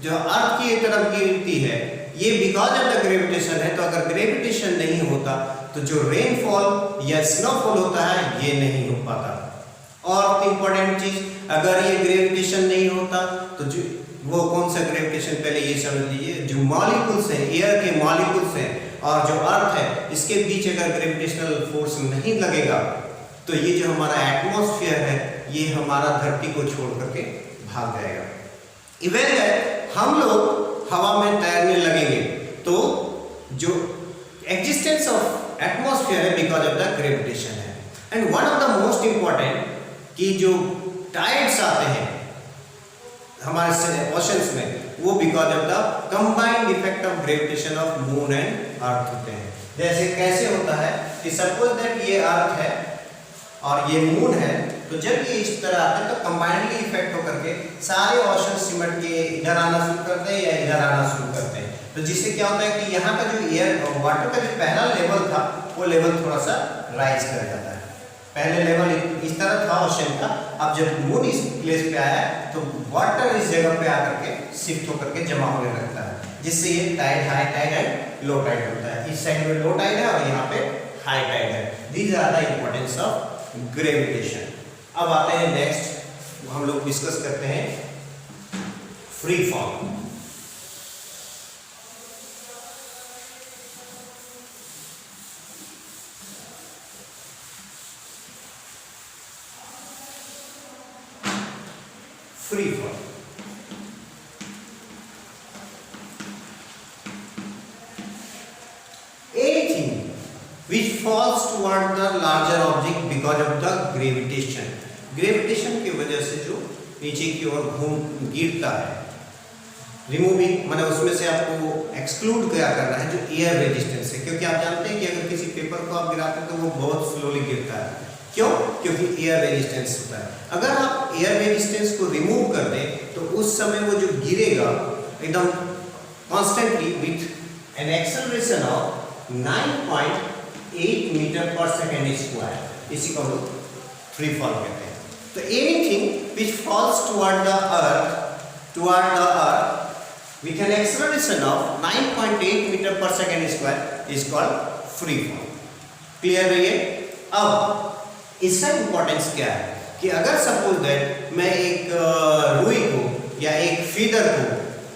जो अर्थ की तरफ गिरती है ये बिकॉज ऑफ द ग्रेविटेशन है। तो अगर ग्रेविटेशन नहीं होता तो जो रेनफॉल या स्नोफॉल होता है ये नहीं हो पाता। और इंपॉर्टेंट चीज, अगर ये ग्रेविटेशन नहीं होता तो जो वो कौन सा ग्रेविटेशन, पहले ये समझ लीजिए, जो मॉलिक्यूल्स हैं, एयर के मॉलिक्यूल्स हैं और जो अर्थ है, इसके बीच अगर ग्रेविटेशनल फोर्स नहीं लगेगा तो ये जो हमारा एटमॉस्फेयर है ये हमारा धरती को छोड़ करके भाग जाएगा। इवन हम लोग हवा में तैरने लगेंगे तो जो एग्जिस्टेंस ऑफ एटमॉस्फेयर है बिकॉज ऑफ द ग्रेविटेशन है। And one of the most important कि जो टाइड्स आते हैं हमारे ओशंस में वो because of the combined effect of gravitation of moon and earth होते हैं। जैसे कैसे होता है कि सपोज दैट ये अर्थ है और ये मून है, तो जब ये इस तरह आते हैं तो कंबाइंडली इफेक्ट होकर के सारे ओशन सिमट के इधर आना शुरू करते हैं या इधर आना शुरू करते हैं। तो जिससे क्या होता है कि यहाँ का जो एयर वाटर का जो पहला लेवल था वो लेवल थोड़ा सा राइज कर जाता है। पहले लेवल इस तरह था ओशन का, अब जब मून इस प्लेस पे आया तो वाटर इस जगह पे आकर के शिफ्ट होकर के जमा होने लगता है, जिससे ये tide, high tide and low tide होता है। इस साइड में लो टाइड है और यहाँ पे हाई टाइड है। These are the importance of gravitation. अब आते हैं नेक्स्ट, हम लोग डिस्कस करते हैं free fall. Free fall anything which falls toward the larger object because of the gravitation। Gravitation की वजह से जो नीचे की ओर घूम गिरता है, रिमूविंग माने उसमें से आपको एक्सक्लूड क्या करना है, जो एयर रेजिस्टेंस है। क्योंकि आप जानते हैं कि अगर किसी पेपर को आप गिराते हैं तो वो बहुत स्लोली गिरता है। क्यों? क्योंकि एयर रेजिस्टेंस होता है। अगर आप एयर रेजिस्टेंस को रिमूव कर दें तो उस समय वो जो गिरेगा एकदम constantly with an acceleration of 9.8 metre per second square, इसी को हम लोग फ्री फॉल कहते हैं। तो anything which falls toward the earth with an acceleration of 9.8 metre per second square is called free fall. Clear है ये? अब इसका इंपॉर्टेंस क्या है कि अगर सपोज दैट मैं एक रुई को या एक फीदर को,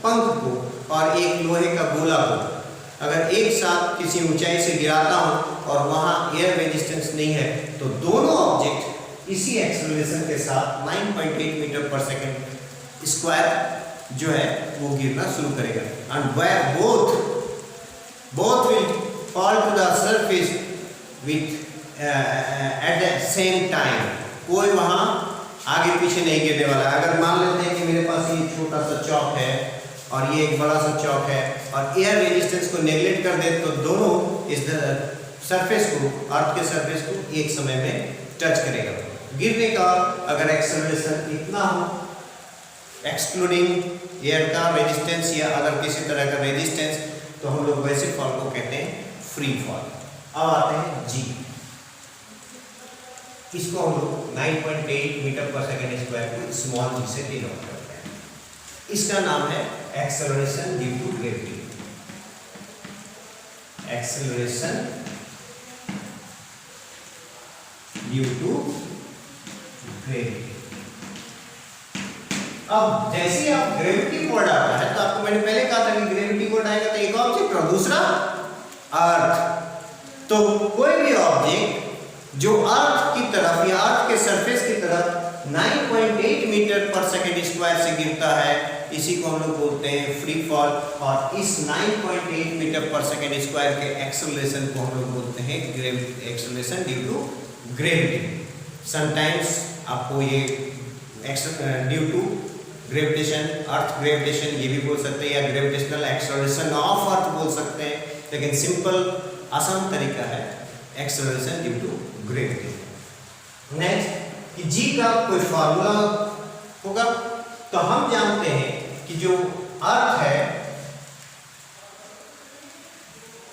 पंख को और एक लोहे का गोला को अगर एक साथ किसी ऊंचाई से गिराता हूं और वहां एयर रेजिस्टेंस नहीं है तो दोनों ऑब्जेक्ट इसी एक्सेलरेशन के साथ 9.8 मीटर पर सेकेंड स्क्वायर जो है वो गिरना शुरू करेगा। And both will fall to the surface with at the same time. कोई वहां आगे पीछे नहीं गिरने वाला। अगर मान लेते हैं कि मेरे पास ये छोटा सा चौक है और ये एक बड़ा सा चौक है और एयर रेजिस्टेंस को नेगलेक्ट कर दे तो दोनों इस सरफेस को, अर्थ के सरफेस को एक समय में टच करेगा। गिरने का अगर एक्सेलरेशन इतना हो, एक्सक्लूडिंग एयर का रेजिस्टेंस या अगर किसी तरह का रेजिस्टेंस, तो हम लोग वैसे फॉल को कहते हैं फ्री फॉल। अब आते हैं जी। इसको हम लोग 9.8 मीटर पर सेकेंड स्क्वायर को स्मॉल जी से डिनोट करते हैं। इसका नाम है acceleration due to gravity. Acceleration due to gravity. अब जैसे ही आप ग्रेविटी वर्ड आता है तो आपको मैंने पहले कहा था कि ग्रेविटी वर्ड आएगा तो एक ऑब्जेक्ट और दूसरा अर्थ। तो कोई भी ऑब्जेक्ट जो अर्थ की तरफ या अर्थ के सरफेस की तरफ 9.8 मीटर पर सेकेंड स्क्वायर से गिरता है, इसी को हम लोग बोलते हैं फ्री फॉल। और इस 9.8 मीटर पर सेकेंड स्क्वायर के एक्सेलरेशन को हम लोग बोलते हैं acceleration due to gravity. Sometimes आपको ये due to gravitation, earth gravitation ये भी बोल सकते हैं या ग्रेविटेशनल एक्सेलरेशन ऑफ अर्थ बोल सकते हैं, लेकिन सिंपल आसान तरीका है acceleration due to gravity. Next कि जी का कोई फार्मूला होगा तो हम जानते हैं कि जो अर्थ है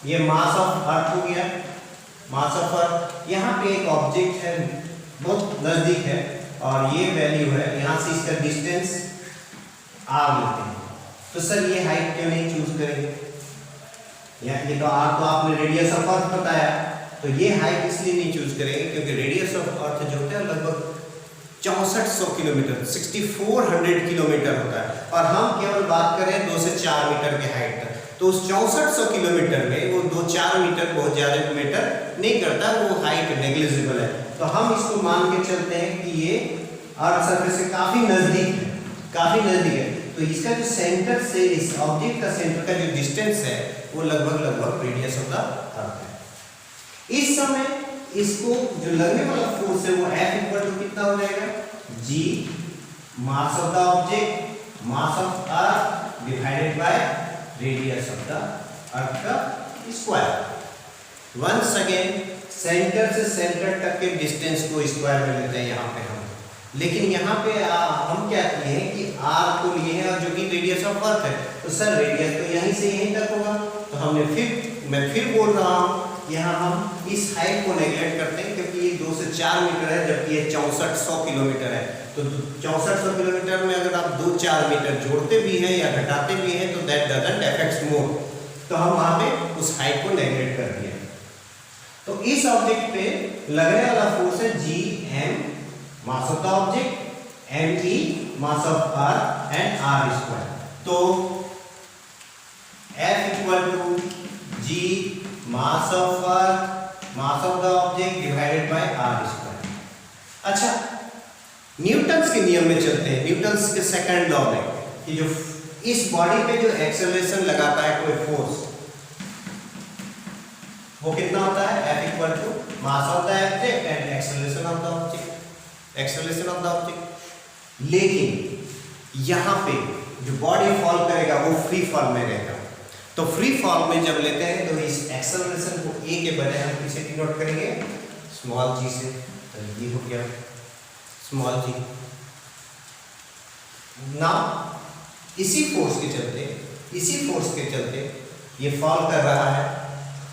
ये मास ऑफ अर्थ हो गया, मास ऑफ अर्थ। यहाँ पे एक ऑब्जेक्ट है बहुत नजदीक है और ये वैल्यू है, यहाँ से इसका डिस्टेंस आर लेते हैं। तो सर ये हाइट क्यों नहीं चूज करेंगे? ये तो आपने रेडियस ऑफ अर्थ बताया, तो ये हाइट इसलिए नहीं चूज करेंगे क्योंकि रेडियस ऑफ अर्थ जो होता है लगभग 6400 किलोमीटर 6400 किलोमीटर होता है, और हम केवल बात करें 2 से 4 मीटर के हाइट तक। तो उस 6400 किलोमीटर में वो 2-4 मीटर बहुत ज़्यादा मैटर नहीं करता, वो हाइट नेग्लिजिबल है। तो हम इसको मान के चलते हैं कि ये अर्थ सरफेस से काफ़ी नज़दीक है, काफ़ी नज़दीक है। तो इसका जो सेंटर से इस ऑब्जेक्ट का सेंटर का जो डिस्टेंस है वो लगभग रेडियस ऑफ द अर्थ है। इस समय इसको जो लगने वाला फोर्स है वो F इक्वल टू कितना हो जाएगा? G mass of the object mass of earth divided by radius of the अर्थ का स्क्वायर। वंस अगेन सेंटर से सेंटर तक के डिस्टेंस को स्क्वायर में लेते हैं यहाँ पे हम, लेकिन यहाँ पे हम क्या किए हैं कि r को लिए हैं और जो कि रेडियस ऑफ अर्थ है, तो सर रेडियस तो यहीं से यहीं तक होगा। तो मैं फिर बोल रहा हूँ यहाँ हम इस हाइट को नेगलेक्ट करते हैं क्योंकि ये 2 से 4 मीटर है जबकि ये 6400 किलोमीटर है। तो 6400 किलोमीटर में अगर आप 2-4 मीटर जोड़ते भी हैं या घटाते भी हैं तो दैट डजंट अफेक्ट्स मोर, तो हम वहाँ पे उस हाइट को नेगलेक्ट कर दिया। तो इस ऑब्जेक्ट पे लगने वाला फोर्स है Gm mass of the object, Me mass of earth and r square. तो F equal to G mass of earth mass of the object divided by r square. अच्छा, न्यूटन्स के नियम में चलते हैं, न्यूटन्स के सेकंड लॉ में कि जो इस बॉडी पे जो एक्सेलरेशन लगाता है कोई फोर्स वो कितना होता है? F equal to mass of the object and acceleration of the object, acceleration of the object. लेकिन यहाँ पे जो बॉडी फॉल करेगा वो फ्री फॉल में रहेगा। तो फ्री फॉल में जब लेते हैं तो इस एक्सेलरेशन को a के बजाय हम किसे डिनोट करेंगे? स्मॉल g से। तो ये हो गया स्मॉल g। ना इसी फोर्स के चलते ये फॉल कर रहा है,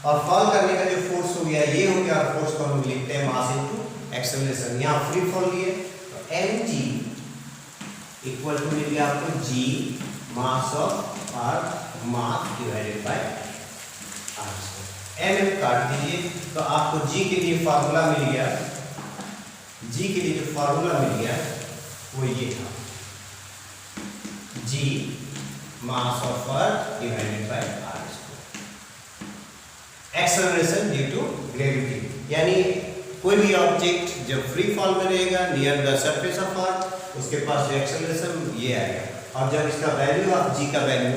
और फॉल करने का जो फोर्स हो गया ये हो गया, और फोर्स को हम लिखते हैं मास इनटू एक्सेलरेशन। यहाँ फ्री फॉल लिए तो mg इक्वल टू मिल गया आपको g mass of earth mass divided by r square. m काट दीजिए तो आपको g के लिए फार्मूला मिल गया, g के लिए जो फार्मूला मिल गया वो ये था, g mass of earth divided by r square. Acceleration due to gravity, यानी कोई भी ऑब्जेक्ट जब फ्री फॉल में रहेगा near the surface of earth उसके पास जो एक्सेलरेशन ये आएगा, और जब इसका वैल्यू ऑफ g का वैल्यू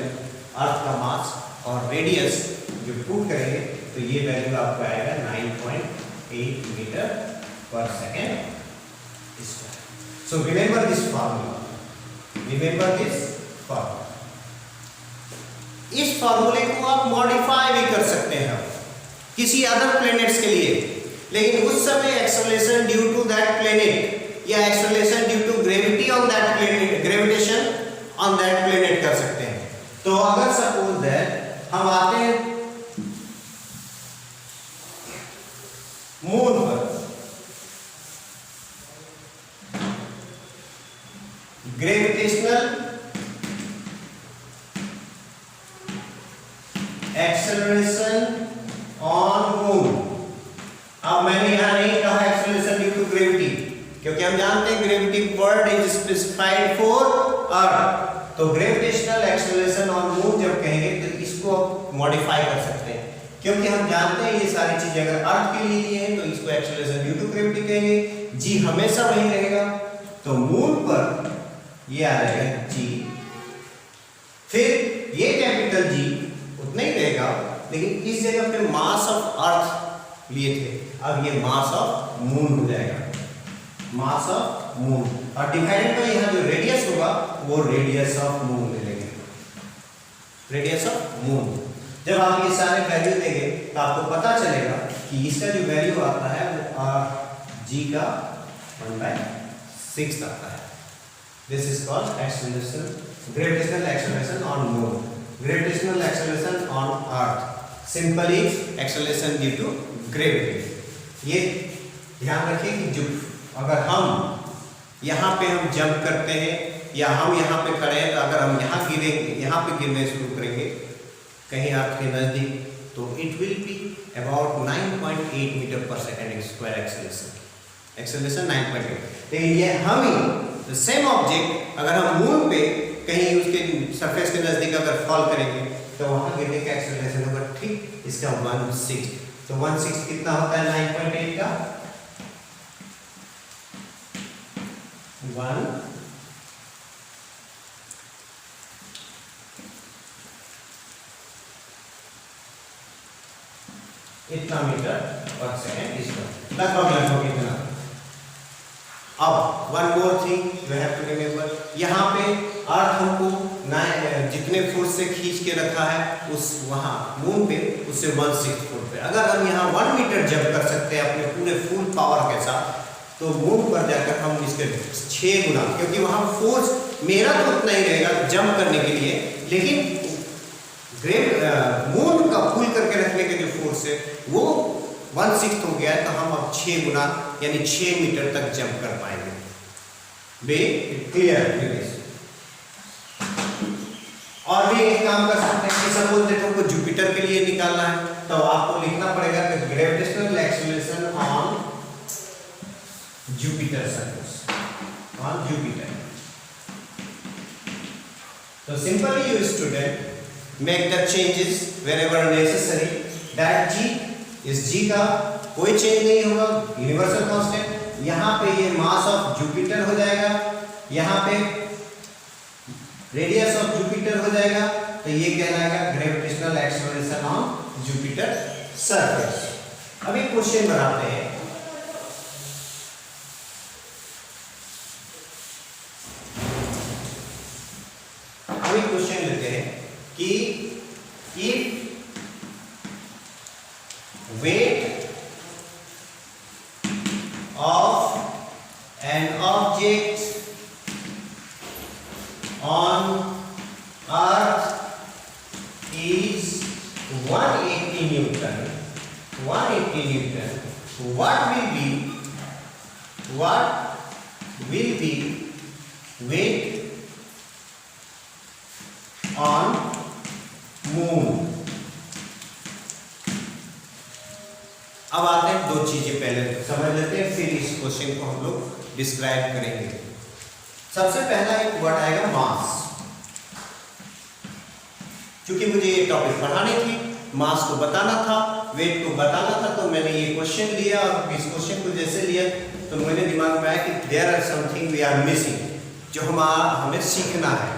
अर्थ का मास और रेडियस जो पुट करेंगे तो ये वैल्यू आपको आएगा 9.8 metre per second square. So remember this formula, remember this formula. इस फार्मूले को आप मॉडिफाई भी कर सकते हैं किसी अदर प्लैनेट्स के लिए, लेकिन उस समय acceleration due to that planet या acceleration due to gravity on that planet, gravitation on that planet कर सकते हैं। तो अगर सपोज दैट हम आते हैं मून पर, ग्रेविटेशनल एक्सेलरेशन ऑन मून। अब मैंने यहां नहीं कहा एक्सेलरेशन ड्यू टू ग्रेविटी क्योंकि हम जानते हैं gravity word is specified for earth. तो ग्रेविटेशनल एक्सेलरेशन ऑन मून जब कहेंगे तो इसको मॉडिफाई कर सकते हैं, क्योंकि हम जानते हैं ये सारी चीजें अगर अर्थ के लिए हैं तो इसको एक्सेलरेशन ड्यू टू ग्रेविटी कहेंगे, जी हमेशा वही रहेगा। तो मून पर ये आ जाएगा जी, फिर ये कैपिटल जी उतना ही रहेगा, लेकिन इस जगह पे मास ऑफ अर्थ लिए थे, अब ये मास ऑफ मून हो जाएगा, मास ऑफ मून, और डिवाइडेड बाय यहाँ जो रेडियस होगा वो रेडियस ऑफ मून ले लेंगे, रेडियस ऑफ मून। जब आप ये सारे वैल्यू देंगे तो आपको पता चलेगा कि इसका जो वैल्यू आता है वो जी का 1/6 आता है। This is called acceleration, gravitational acceleration on moon, gravitational acceleration on earth, simply acceleration due to gravity. ये ध्यान रखिए कि जो अगर हम यहाँ पे हम जंप करते हैं या हम यहाँ पे खड़े हैं, तो अगर हम यहाँ गिरेंगे, यहाँ पे गिरने शुरू करेंगे कहीं अर्थ के नज़दीक, तो it will be about 9.8 metre per second square acceleration 9.8। लेकिन ये हम ही सेम ऑब्जेक्ट अगर हम मून पे कहीं उसके सरफेस के नज़दीक अगर फॉल करेंगे तो वहाँ गिरने का एक्सेलरेशन होगा ठीक इसका 1/6। तो 1/6 कितना होता है 9.8 का? 1 इतना मीटर पर सेकेंड इसका लगभग इतना। अब one more thing you have to remember, यहाँ पे अर्थ हमको जितने फोर्स से खींच के रखा है उस वहाँ मून पे उससे 1/6 फुट पे। अगर हम यहाँ 1 मीटर जंप कर सकते हैं अपने पूरे फुल पावर के साथ, तो मून पर जाकर हम इसके 6 गुना, क्योंकि वहाँ फोर्स मेरा तो उतना ही रहेगा जंप करने के लिए, लेकिन मून का पुल करके रखने के जो फोर्स है वो 1/6 हो गया है, तो हम अब 6 गुना यानी 6 मीटर तक जंप कर पाएंगे। बे क्लियर? और भी एक काम कर सकते हैं कि सपोज देखो को जुपिटर के लिए निकालना है, तो आपको लिखना पड़ेगा कि gravitational acceleration on Jupiter surface, on Jupiter. तो simply you student make the changes wherever necessary. That G, इस जी का कोई चेंज नहीं होगा, यूनिवर्सल कांस्टेंट। यहाँ पे ये मास ऑफ जुपिटर हो जाएगा, यहाँ पे रेडियस ऑफ जुपिटर हो जाएगा, तो ये कहलाएगा gravitational acceleration on Jupiter surface. अब एक क्वेश्चन बनाते हैं। अभी क्वेश्चन लेते हैं कि if weight of an object on earth is 180 Newton, what will be weight on moon? अब आते हैं दो चीजें पहले समझ लेते हैं, फिर इस क्वेश्चन को हम लोग डिस्क्राइब करेंगे। सबसे पहला एक वर्ड आएगा मास। क्योंकि मुझे ये टॉपिक पढ़ानी थी, मास को बताना था, वेट को बताना था, तो मैंने ये क्वेश्चन लिया। और इस क्वेश्चन को जैसे लिया तो मेरे दिमाग में आया कि there are something we are missing, जो हमें सीखना है।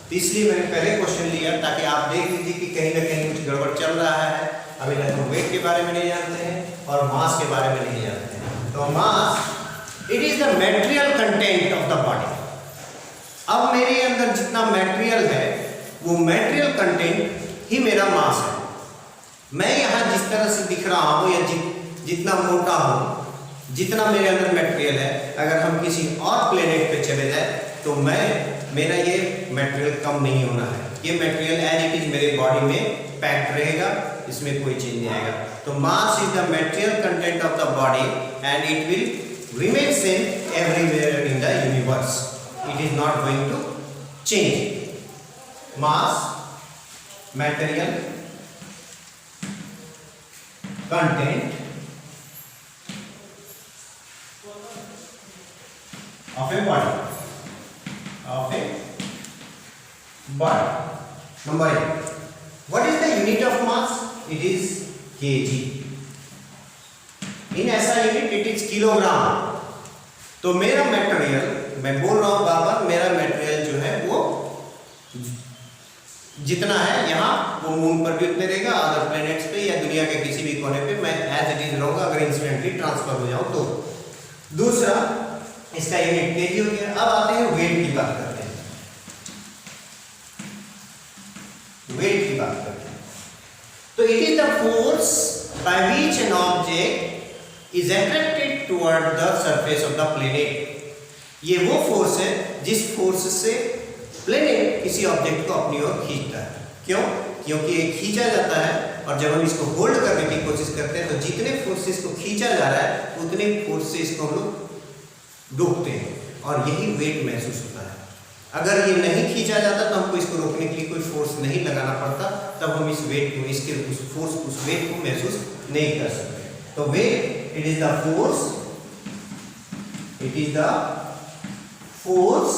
तो इसलिए मैंने पहले क्वेश्चन लिया ताकि आप देख लीजिए कि कहीं ना कहीं कुछ गड़बड़ चल रहा है। अभी तक हम वेट के बारे में नहीं जानते हैं और मास के बारे में नहीं जानते हैं। तो mass it is the material content of the body. अब मेरे अंदर जितना मटेरियल है वो मटेरियल कंटेंट ही मेरा मास है। मैं यहाँ जिस तरह से दिख रहा हूँ या जितना मोटा हूँ, जितना मेरे अंदर मटेरियल है, अगर हम किसी और प्लेनेट पे चले जाए तो मेरा ये मटेरियल कम नहीं होना है। ये मटेरियल एज इट इज मेरे बॉडी में पैक्ड रहेगा, इसमें कोई चेंज नहीं आएगा। तो mass is the material content of the body and it will remain same everywhere in the universe, it is not going to change. Mass material content of a body, Number 8. What is the unit of mass? It is kg. In ऐसा unit it is kilogram. तो मेरा material, मैं बोल रहा हूँ बार बार, मेरा material जो है वो जितना है यहाँ वो मून पर भी उतने रहेगा, अदर प्लैनेट्स पे या दुनिया के किसी भी कोने पे मैं एज इट इज रहूँगा अगर इंसिडेंटली ट्रांसफर हो जाऊँ तो। दूसरा इसका यूनिट केजी हो गया। अब आते हैं वेट की बात करते हैं। वेट की बात करते हैं तो it is the force by which an object is attracted toward the surface of the planet. ये वो फोर्स है जिस फोर्स से प्लेनेट किसी ऑब्जेक्ट को अपनी ओर खींचता है। क्यों? क्योंकि ये खींचा जाता है और जब हम इसको होल्ड करने की कोशिश करते हैं तो जितने फोर्स से इसको खींचा जा रहा है उतने फोर्स से इसको हम लोग डूबते हैं और यही वेट महसूस होता है। अगर ये नहीं खींचा जाता तो हमको इसको रोकने के लिए कोई फोर्स नहीं लगाना पड़ता, तब हम इस वेट को, इसके उस फोर्स, उस वेट को महसूस नहीं कर सकते। तो weight it is the force, it is the force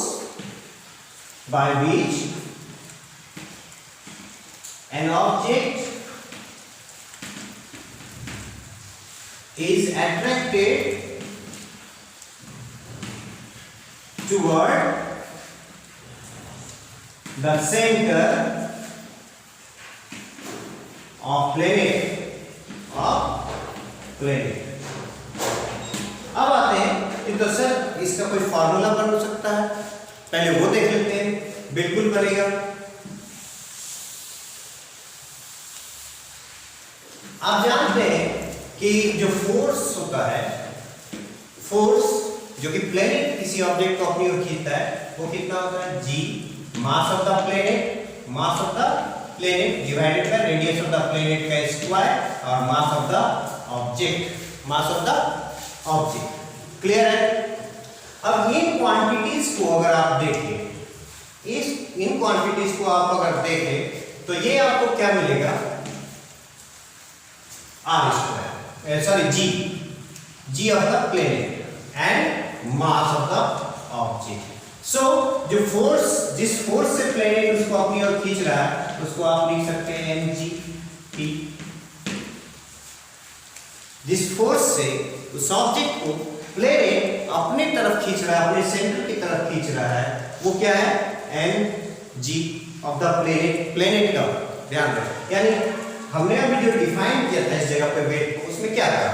by which an object is attracted toward the center of planet। अब आते हैं कि तो सर इसका कोई फार्मूला बन सकता है, पहले वो देख लेते हैं। बिल्कुल बनेगा। आप जानते हैं कि जो फोर्स होता है, फोर्स जो कि प्लेनेट किसी ऑब्जेक्ट को अपनी ओर खींचता है, वो कितना होता है? g mass of the planet, mass of the planet divided by radius of the planet का स्क्वायर और मास of the object, mass of the object. Clear है? अब इन क्वांटिटीज को अगर आप देखें, इन क्वांटिटीज को आप अगर देखें तो ये आपको क्या मिलेगा? R square, sorry G of the planet and mass of the object. So जो फोर्स, जिस फोर्स से प्लेनेट उसको अपनी ओर खींच रहा है, उसको आप लिख सकते हैं mg। जिस फोर्स से उस ऑब्जेक्ट को प्लेनेट अपनी तरफ खींच रहा है, अपने सेंटर की तरफ खींच रहा है, वो क्या है? mg of the planet, planet का ध्यान रखें। यानी हमने अभी जो डिफाइन किया था इस जगह पे वेट को, उसमें क्या था?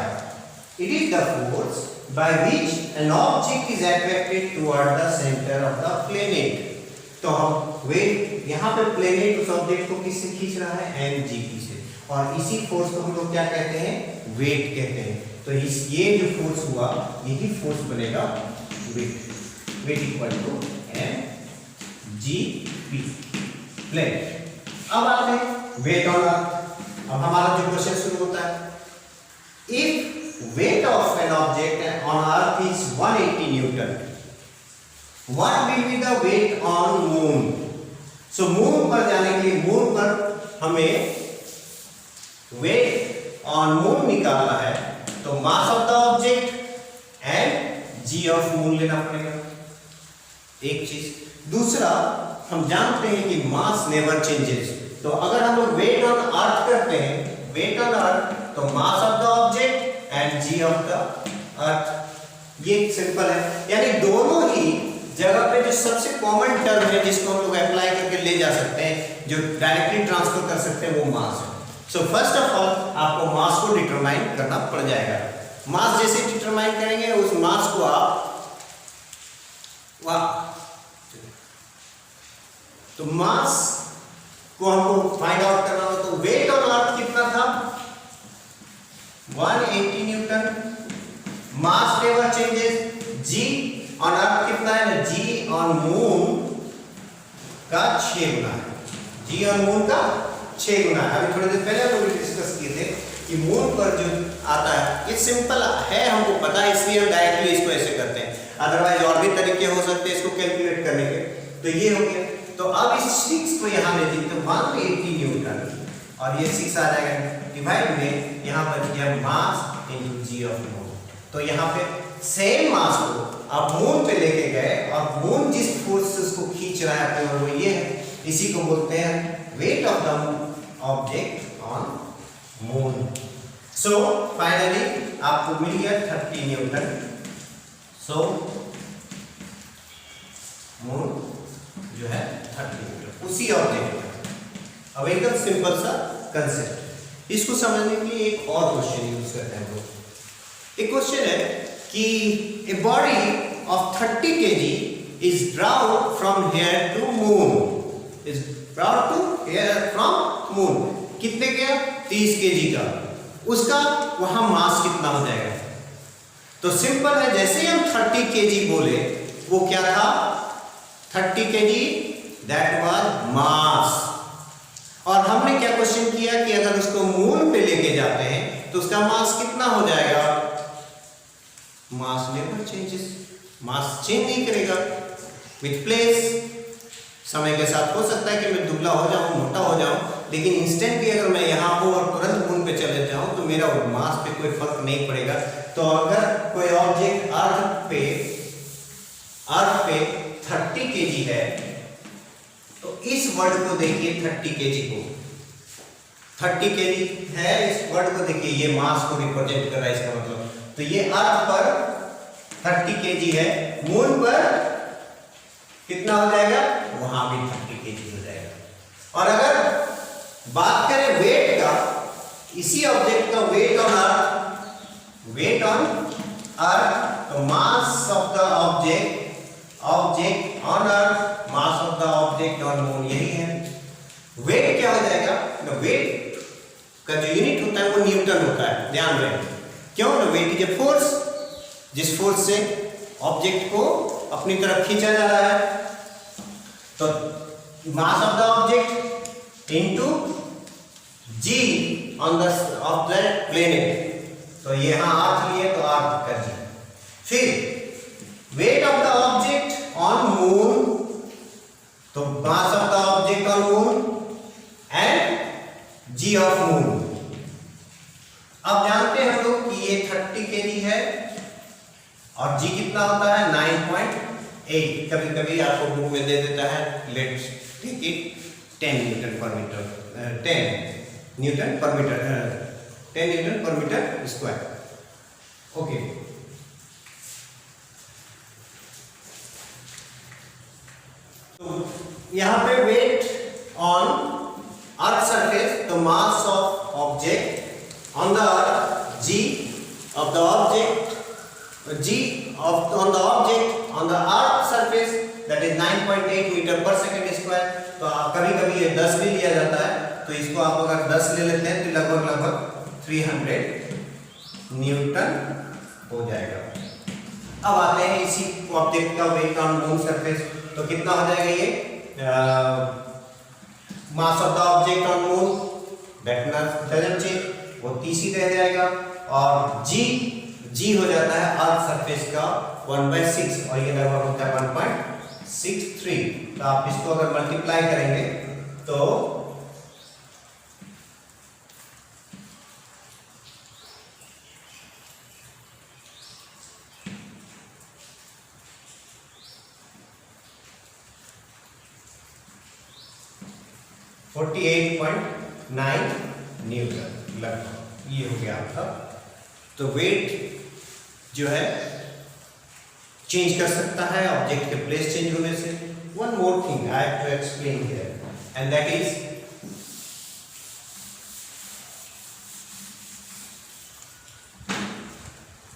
It is the force by which an object is attracted toward the centre of the planet. तो हम वेट, यहाँ पे प्लेनेट उस ऑब्जेक्ट को किससे खींच रहा है? mg से, और इसी फोर्स को हम लोग क्या कहते हैं? वेट कहते हैं। तो इस ये जो फोर्स हुआ, यही फोर्स बनेगा weight. Weight equal to mgp planet. अब आते हैं वेट ऑन अर्थ। अब हमारा जो क्वेश्चन शुरू होता है, if weight of an object on earth is 180 newton, what will be the weight on moon? So moon पर जाने के लिए, मून पर हमें वेट ऑन मून निकालना है, तो mass of the object and ji of moon लेना पड़ेगा, एक चीज। दूसरा, हम जानते हैं कि मास नेवर चेंजेस, तो अगर हम लोग वेट ऑन अर्थ करते हैं, वेट ऑन अर्थ, तो mass of the object and ji of the earth. ये सिंपल है। यानी दोनों ही जगह पे जो सबसे कॉमन टर्म है जिसको हम लोग अप्लाई करके ले जा सकते हैं, जो डायरेक्टली ट्रांसफर कर सकते हैं, वो मास है। सो फर्स्ट ऑफ ऑल आपको मास को डिटरमाइन करना पड़ जाएगा। मास जैसे डिटरमाइन करेंगे, उस मास को आप तो मास को हमको फाइंड आउट करना हो, तो वेट ऑन अर्थ कितना था? 180 newton. Mass never changes. G on earth कितना है ना? जी ऑन मून का 6 गुना है। जी ऑन मून का 6 गुना है। अभी थोड़ी देर पहले हम लोग डिस्कस किए थे कि मून पर जो आता है, ये सिंपल है, हमको पता है, इसलिए हम डायरेक्टली इसको ऐसे करते हैं। अदरवाइज और भी तरीके हो सकते हैं इसको कैलकुलेट करने के। तो ये हो गया। तो अब इस 6 को यहाँ ले दी, तो 180 न्यूटन, और ये 6 आ जाएगा डिवाइड में, यहाँ पर किया mass into g of moon. तो यहाँ पे सेम मास को आप मून पे लेके गए, और मून जिस फोर्स से उसको खींच रहा है अपने ओर, वो ये है। इसी को बोलते हैं wait of the object on moon. So finally आपको मिल गया 30 न्यूटन। सो मून जो है 30 न्यूटन, उसी ऑब्जेक्ट का। अब एकदम सिंपल सा कंसेप्ट। इसको समझने के लिए एक और क्वेश्चन यूज करते हैं हम लोग। एक क्वेश्चन है कि a body of 30 kg is brought from here to moon, is brought to here from moon. कितने का? 30 kg का। उसका वहां मास कितना हो जाएगा? तो सिंपल है, जैसे ही हम 30 kg बोले, वो क्या था? 30 kg दैट वाज मास। और हमने क्या क्वेश्चन किया कि अगर उसको मून पे लेके जाते हैं तो उसका मास कितना हो जाएगा? मास नेवर चेंजेस, मास चेंज नहीं करेगा विथ प्लेस। समय के साथ हो सकता है कि मैं दुबला हो जाऊं, मोटा हो जाऊं, लेकिन इंस्टेंटली अगर मैं यहाँ हूँ और तुरंत मून पे चले जाऊं तो मेरा मास पे कोई फर्क नहीं पड़ेगा। तो अगर कोई ऑब्जेक्ट अर्थ पे 30 केजी है तो इस वर्ड को देखिए, 30 केजी को, 30 केजी है, इस वर्ड को देखिए, ये मास को रिप्रेजेंट कर रहा है इसका मतलब। तो ये अर्थ पर 30 केजी है, मून पर कितना हो जाएगा, वहां भी 30 केजी हो जाएगा। और अगर बात करें वेट का, इसी ऑब्जेक्ट का वेट ऑन अर्थ, तो mass of the object on earth, mass of the object on moon, यही है। वेट क्या हो जाएगा, वेट का जो यूनिट होता है वो न्यूटन होता है, ध्यान रखें। क्यों ना, वेट इज ए फोर्स, जिस फोर्स से ऑब्जेक्ट को अपनी तरफ खींचा जा रहा है। तो mass of the object into G on the planet, तो यहां अर्थ लिए तो अर्थ का जी। फिर weight of the object on moon, तो mass of the object on moon and ji of moon. अब जानते हैं हम लोग कि ये 30 केजी है और जी कितना होता है, 9.8। कभी कभी आपको बुक में दे देता है, let's take it 10 newton per metre, 10 newton per metre square. Okay, तो यहां पे वेट ऑन अर्थ सरफेस, तो mass of object on the earth, g of the object, on the object on the earth surface, that is 9.8 metre पर second square. तो कभी कभी ये 10 भी लिया जाता है, तो इसको आप अगर 10 ले लेते हैं तो लगभग 300 न्यूटन हो जाएगा। अब आते हैं इसी ऑब्जेक्ट का वेट ऑन मून सरफेस, तो कितना हो जाएगा ये, मास of the object on moon that doesn't change, वो 30 ही रह जाएगा। और जी हो जाता है अर्थ सरफेस का 1/6 और ये लगभग होता है 1.63। तो आप इसको अगर मल्टीप्लाई करेंगे तो (48.9 न्यूटन लगभग ये हो गया आपका। तो वेट जो है चेंज कर सकता है ऑब्जेक्ट के प्लेस चेंज होने से। One more thing I have to explain here and that is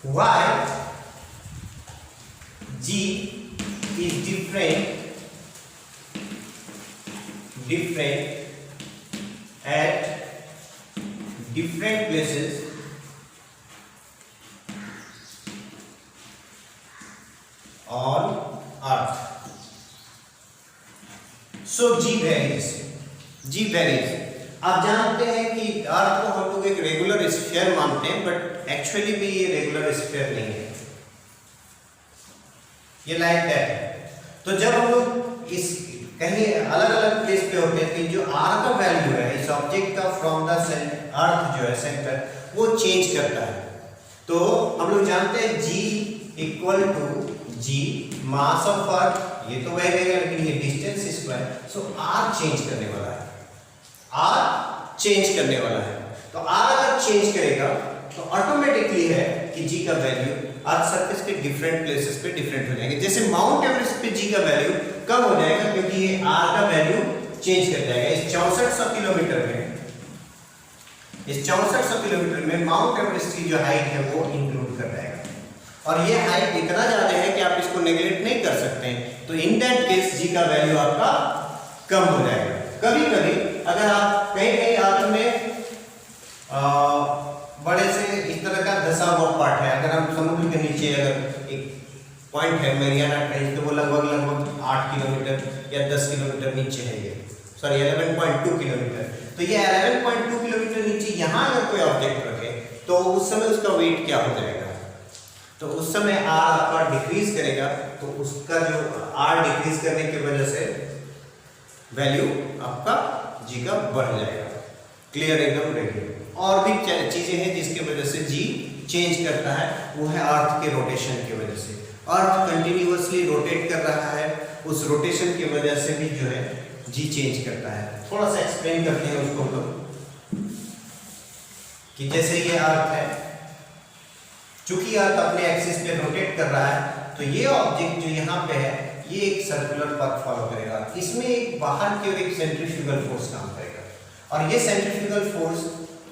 why g is different at different places on earth. So G varies. आप जानते हैं कि अर्थ को हम लोग एक रेगुलर स्फीयर मानते हैं, बट एक्चुअली भी ये रेगुलर स्फीयर नहीं है, ये लाइक दैट है। तो जब हम लोग इस कहीं अलग अलग प्लेस पे होते हैं, जो आर का वैल्यू है इस ऑब्जेक्ट का फ्रॉम द अर्थ जो है सेंटर, वो चेंज करता है। तो हम लोग जानते हैं G equal to g mass of earth, ये तो वही रहेगा लेकिन ये distance square, so r change करने वाला है, तो आर अगर चेंज करेगा तो ऑटोमेटिकली है कि जी का वैल्यू अर्थ सरफेस के डिफरेंट प्लेसेस पे डिफरेंट हो जाएंगे। जैसे माउंट एवरेस्ट पे जी का वैल्यू कम हो जाएगा क्योंकि ये आर का वैल्यू चेंज कर जाएगा। इस 6400 किलोमीटर में माउंट एवरेस्ट की जो हाइट है वो इंक्लूड कर जाएगा, और ये हाइट इतना ज्यादा है कि आप इसको नेगलेक्ट नहीं कर सकते हैं। तो इन दैट केस जी का वैल्यू आपका कम हो जाएगा। कभी कभी अगर आप कहीं अर्थ में बड़े से इस तरह का धसा हुआ पार्ट है, अगर हम समुद्र के नीचे अगर एक पॉइंट है मैरियाना ट्रेंच, तो वो लगभग 8 किलोमीटर या 10 किलोमीटर नीचे है, ये 11.2 किलोमीटर। तो ये 11.2 किलोमीटर नीचे यहाँ अगर कोई ऑब्जेक्ट रखे तो उस समय उसका वेट क्या हो जाएगा, तो उस समय आर आपका डिक्रीज करेगा। तो उसका जो आर डिक्रीज करने की वजह से वैल्यू आपका जी का बढ़ जाएगा। क्लियर एकदम रहिए। और भी चीजें हैं जिसके वजह से जी चेंज करता है, वो है अर्थ के रोटेशन की वजह से। अर्थ कंटिन्यूअसली रोटेट कर रहा है, उस रोटेशन की वजह से भी जो है जी चेंज करता है। थोड़ा सा एक्सप्लेन करते हैं उसको हम लोग कि जैसे ये अर्थ है, चूंकि अर्थ अपने एक्सिस पे रोटेट कर रहा है तो ये ऑब्जेक्ट जो यहाँ पे है ये एक सर्कुलर पथ फॉलो करेगा। इसमें एक बाहर की ओर एक सेंट्रीफ्यूगल फोर्स काम करेगा, और ये सेंट्रीफ्यूगल फोर्स,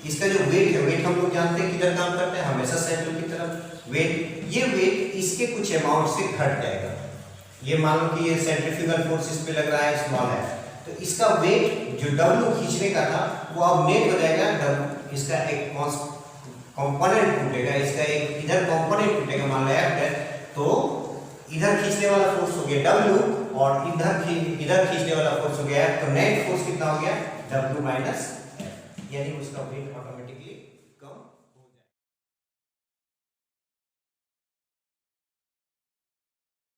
इसका जो वेट है, वेट हम लोग जानते हैं किधर काम करते हैं, हमेशा सेंटर की तरफ वेट, ये वेट इसके कुछ अमाउंट से घट जाएगा। ये मान लो कि ये सेंट्रीफ्यूगल फोर्स इस पे लग रहा है, स्मॉल है, तो इसका वेट जो W खींचने का था वो अब नेट हो जाएगा W, इसका एक कंपोनेंट टूटेगा, इसका एक इधर कंपोनेंट टूटेगा, मान लो F है, तो इधर खींचने वाला फोर्स हो गया W और इधर खींचने वाला फोर्स हो गया F, तो नेट फोर्स कितना हो गया W माइनस F, यानी उसका वेट ऑटोमेटिकली कम